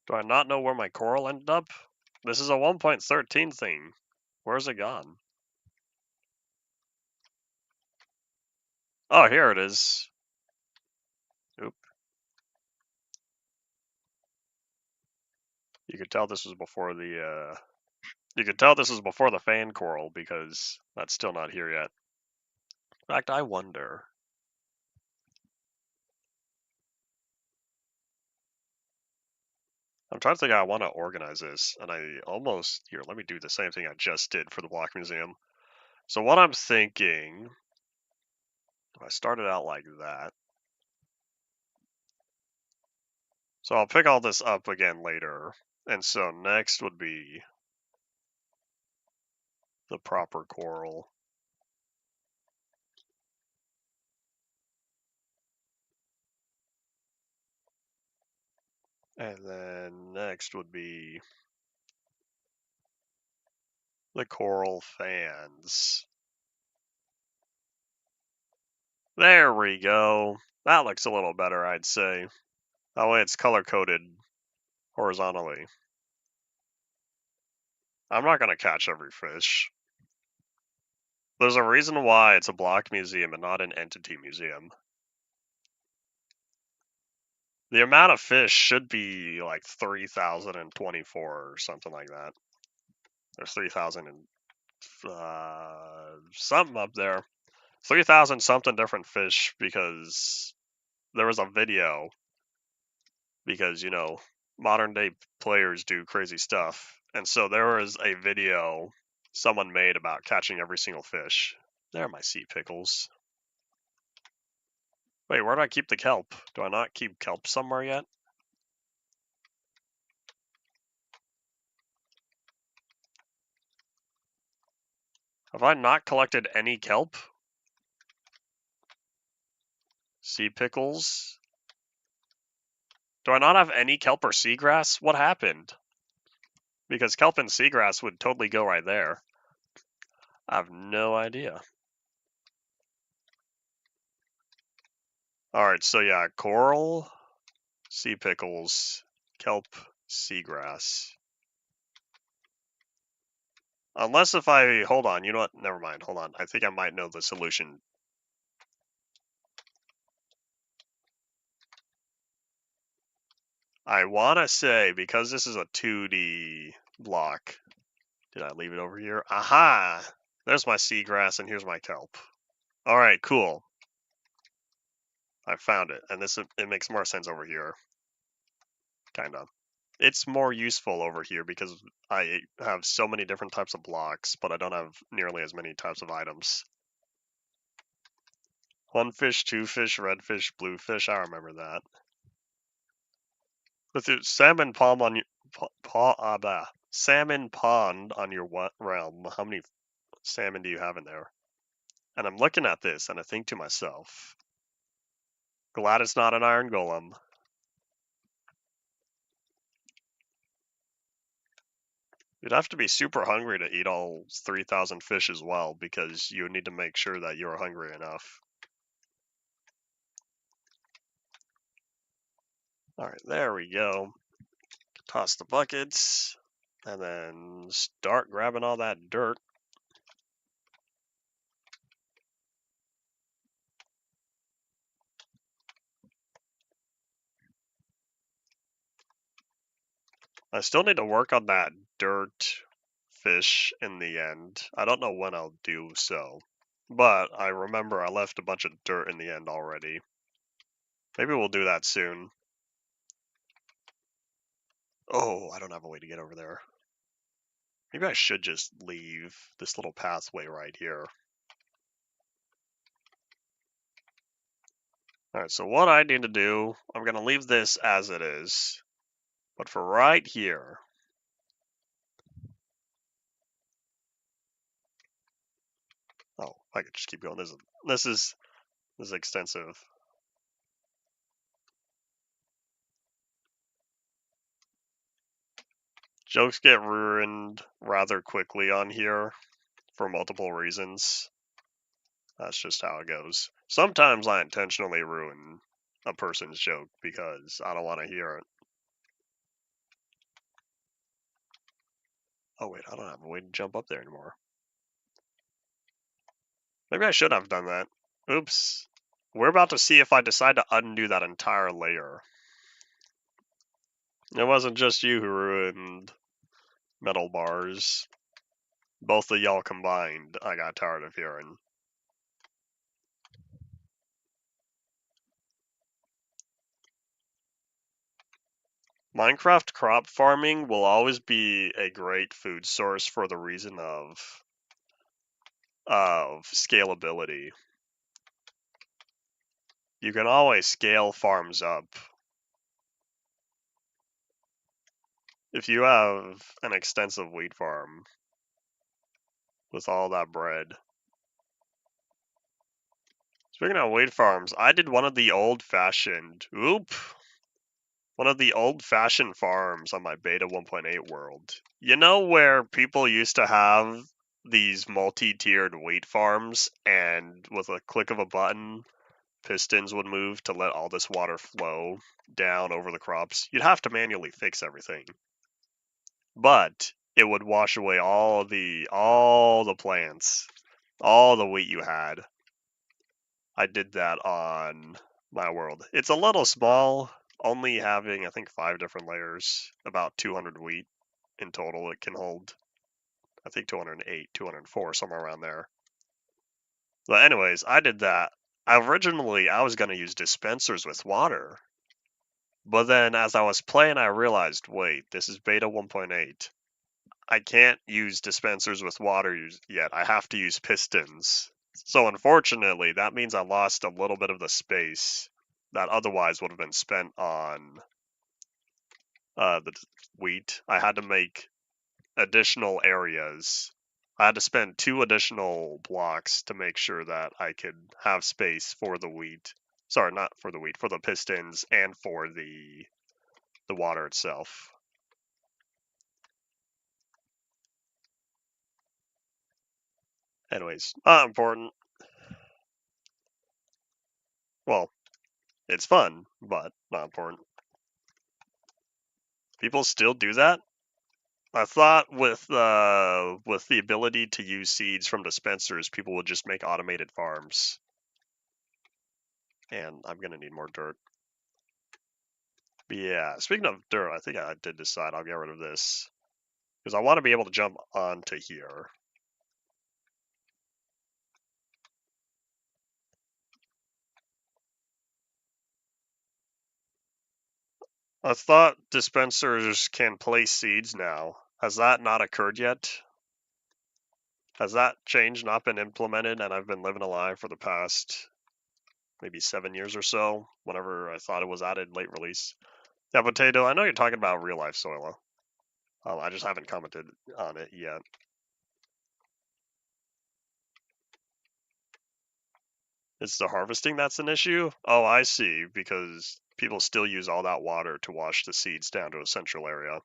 [SPEAKER 1] Do I not know where my coral ended up? This is a 1.13 thing. Where's it gone? Oh, here it is. Oop. You could tell this was before the, You could tell this was before the fan coral, because that's still not here yet. In fact, I wonder. I'm trying to think how I want to organize this, and here, let me do the same thing I just did for the Block Museum. So what I'm thinking, if I started out like that, So I'll pick all this up again later. And so next would be the proper coral. And then next would be the coral fans. There we go. That looks a little better, I'd say. That way it's color-coded horizontally. I'm not going to catch every fish. There's a reason why it's a block museum and not an entity museum. The amount of fish should be like 3,024 or something like that. There's 3,000 and something up there. 3,000 something different fish because there was a video. Because, modern day players do crazy stuff. And so there was a video someone made about catching every single fish. There are my sea pickles. Wait, where do I keep the kelp? Do I not keep kelp somewhere yet? Have I not collected any kelp? Sea pickles? Do I not have any kelp or seagrass? What happened? Because kelp and seagrass would totally go right there. I have no idea. Alright, so yeah, coral, sea pickles, kelp, seagrass. Unless if I, hold on, you know what, never mind, hold on. I think I might know the solution. I want to say, because this is a 2D block, did I leave it over here? Aha! There's my seagrass and here's my kelp. Alright, cool. I found it, and it makes more sense over here. Kind of. It's more useful over here because I have so many different types of blocks, but I don't have nearly as many types of items. One fish, two fish, red fish, blue fish, I remember that. With the salmon pond on your salmon pond on your realm, how many salmon do you have in there? And I'm looking at this and I think to myself, glad it's not an iron golem. You'd have to be super hungry to eat all 3,000 fish as well, because you need to make sure that you're hungry enough. Alright, there we go. Toss the buckets, and then start grabbing all that dirt. I still need to work on that dirt fish in the end. I don't know when I'll do so, but I remember I left a bunch of dirt in the end already. Maybe we'll do that soon. Oh, I don't have a way to get over there. Maybe I should just leave this little pathway right here. Alright, so what I need to do, I'm going to leave this as it is. But for right here, oh, I could just keep going. This is extensive. Jokes get ruined rather quickly on here for multiple reasons. That's just how it goes. Sometimes I intentionally ruin a person's joke because I don't want to hear it. Oh wait, I don't have a way to jump up there anymore. Maybe I should have done that. Oops. We're about to see if I decide to undo that entire layer. It wasn't just you who ruined metal bars. Both of y'all combined, I got tired of hearing. Minecraft crop farming will always be a great food source for the reason of scalability. You can always scale farms up. if you have an extensive wheat farm with all that bread. Speaking of wheat farms, I did one of the old-fashioned farms on my beta 1.8 world. You know where people used to have these multi-tiered wheat farms, and with a click of a button, pistons would move to let all this water flow down over the crops? You'd have to manually fix everything, but it would wash away all the plants, all the wheat you had. I did that on my world. It's a little small, only having I think 5 different layers, about 200 wheat in total. It can hold, I think 208, 204, somewhere around there. But anyways, I did that. Originally, I was gonna use dispensers with water, but then as I was playing, I realized, wait, this is beta 1.8. I can't use dispensers with water yet. I have to use pistons. So unfortunately, that means I lost a little bit of the space that otherwise would have been spent on the wheat. I had to make additional areas. I had to spend 2 additional blocks to make sure that I could have space for the wheat. Sorry, not for the wheat, for the pistons and for the water itself. Anyways, not important. Well, it's fun, but not important. People still do that? I thought with the ability to use seeds from dispensers, people would just make automated farms. And I'm gonna need more dirt. But yeah, speaking of dirt, I think I did decide I'll get rid of this because I want to be able to jump onto here. I thought dispensers can place seeds now. Has that not occurred yet? Has that change not been implemented and I've been living alive for the past maybe 7 years or so, whenever I thought it was added late release? Yeah, Potato, I know you're talking about real life Soila. I just haven't commented on it yet. It's the harvesting that's an issue? Oh, I see, because people still use all that water to wash the seeds down to a central area.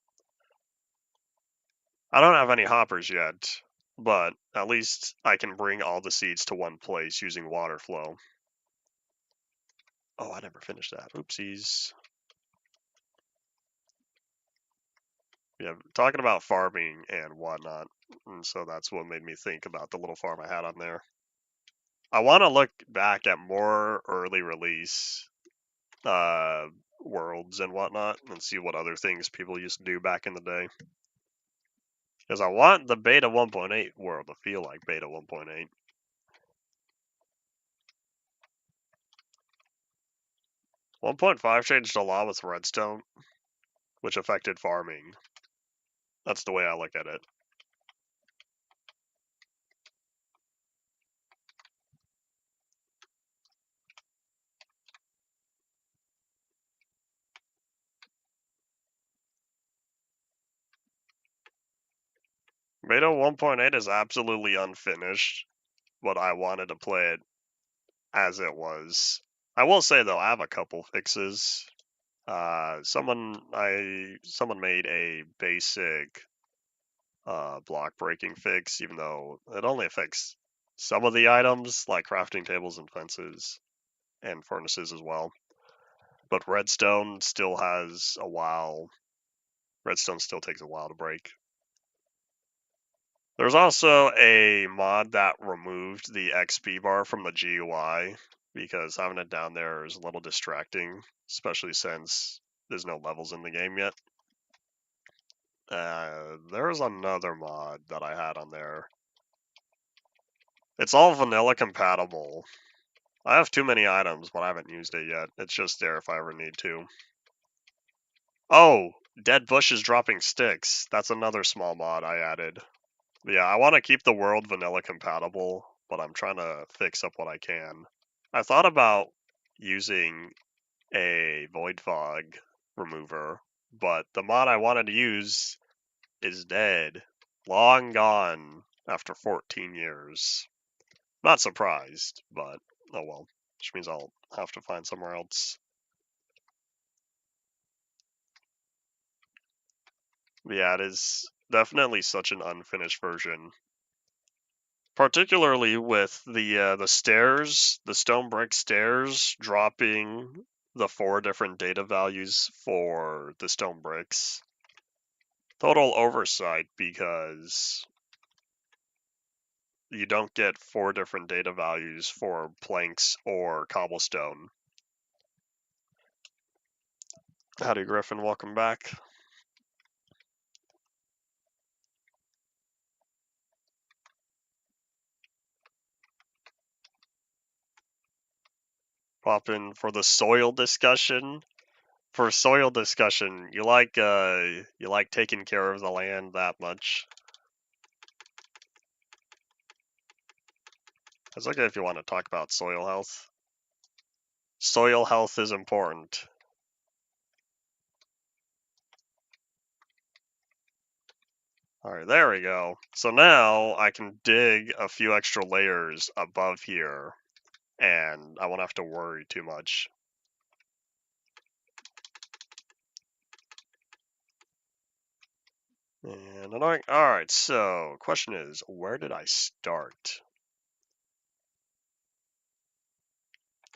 [SPEAKER 1] I don't have any hoppers yet, but at least I can bring all the seeds to one place using water flow. Oh, I never finished that. Oopsies. Yeah, talking about farming and whatnot, and so that's what made me think about the little farm I had on there. I want to look back at more early release worlds and whatnot and see what other things people used to do back in the day. Because I want the beta 1.8 world to feel like beta 1.8. 1.5 changed a lot with redstone, which affected farming. That's the way I look at it. Beta 1.8 is absolutely unfinished, but I wanted to play it as it was. I will say though, I have a couple fixes. Someone made a basic block breaking fix, even though it only affects some of the items, like crafting tables and fences, and furnaces as well. But redstone still has a while. Redstone still takes a while to break. There's also a mod that removed the XP bar from the GUI because having it down there is a little distracting, especially since there's no levels in the game yet. There's another mod that I had on there. It's all vanilla compatible. I have too many items, but I haven't used it yet. It's just there if I ever need to. Oh, dead bushes dropping sticks. That's another small mod I added. Yeah, I want to keep the world vanilla compatible, but I'm trying to fix up what I can. I thought about using a void fog remover but the mod I wanted to use is dead. Long gone after 14 years. Not surprised, but oh well. Which means I'll have to find somewhere else. But yeah, it is definitely such an unfinished version. Particularly with the stairs, the stone brick stairs dropping the 4 different data values for the stone bricks. Total oversight because you don't get 4 different data values for planks or cobblestone. Howdy Griffin, welcome back. Pop in for the soil discussion. For soil discussion, you like taking care of the land that much? It's okay if you want to talk about soil health. Soil health is important. Alright, there we go. So now I can dig a few extra layers above here, and I won't have to worry too much. And alright, so question is, where did I start?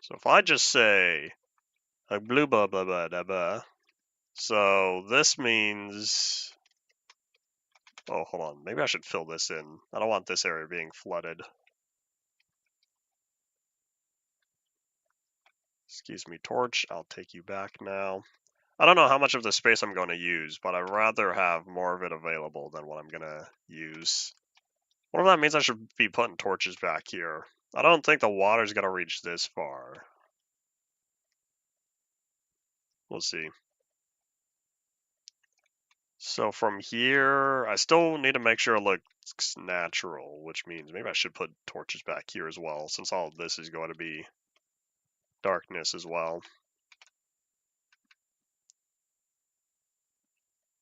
[SPEAKER 1] So if I just say like blue blah blah blah blah blah, so this means, oh hold on, maybe I should fill this in. I don't want this area being flooded. Excuse me, torch, I'll take you back now. I don't know how much of the space I'm going to use, but I'd rather have more of it available than what I'm going to use. What if that means I should be putting torches back here? I don't think the water's going to reach this far. We'll see. So from here, I still need to make sure it looks natural, which means maybe I should put torches back here as well, since all of this is going to be darkness as well.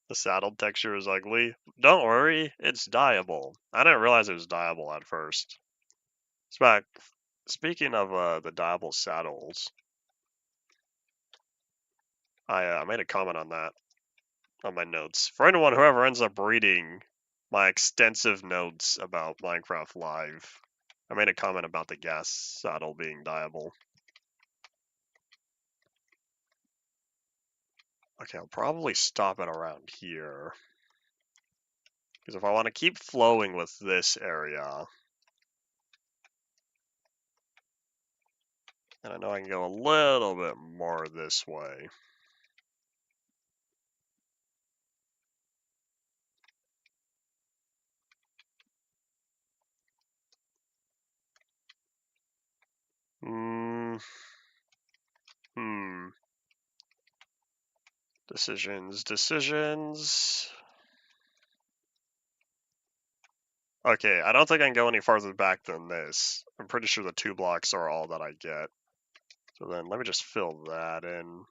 [SPEAKER 1] The saddle texture is ugly. Don't worry, it's dyeable. I didn't realize it was dyeable at first. Speaking of the dyeable saddles, I made a comment on that on my notes. For anyone who ever ends up reading my extensive notes about Minecraft Live, I made a comment about the gas saddle being dyeable. Okay, I'll probably stop it around here. Because if I want to keep flowing with this area, and I know I can go a little bit more this way. Decisions. Okay, I don't think I can go any farther back than this. I'm pretty sure the 2 blocks are all that I get. So then let me just fill that in.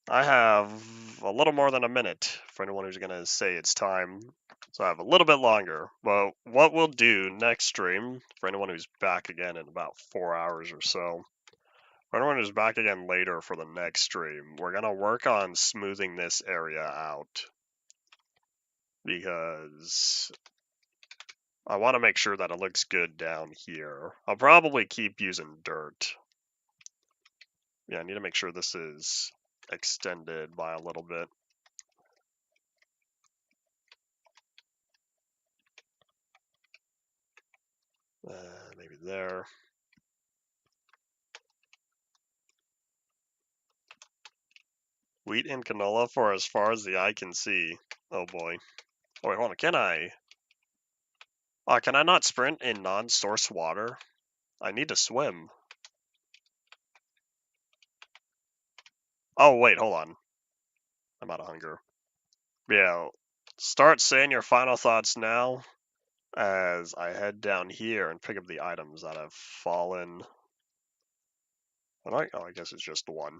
[SPEAKER 1] I have a little more than a minute for anyone who's going to say it's time. So I have a little bit longer. But what we'll do next stream, for anyone who's back again in about 4 hours or so, for anyone who's back again later for the next stream, we're going to work on smoothing this area out. Because I want to make sure that it looks good down here. I'll probably keep using dirt. Yeah, I need to make sure this is extended by a little bit. Maybe there. Wheat and canola for as far as the eye can see. Oh boy. Oh wait, hold on. Can I? Can I not sprint in non-source water? I need to swim. Oh wait, hold on. I'm out of hunger. Yeah, start saying your final thoughts now as I head down here and pick up the items that have fallen. Oh, I guess it's just one.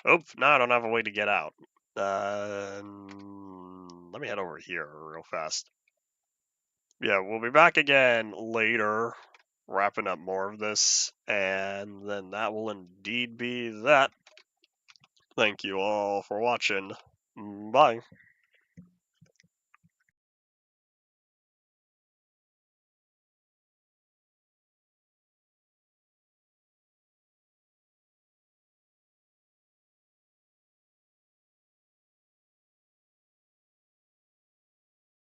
[SPEAKER 1] Oop, now I don't have a way to get out. Let me head over here real fast. Yeah, we'll be back again later, wrapping up more of this, and then that will indeed be that. Thank you all for watching. Bye.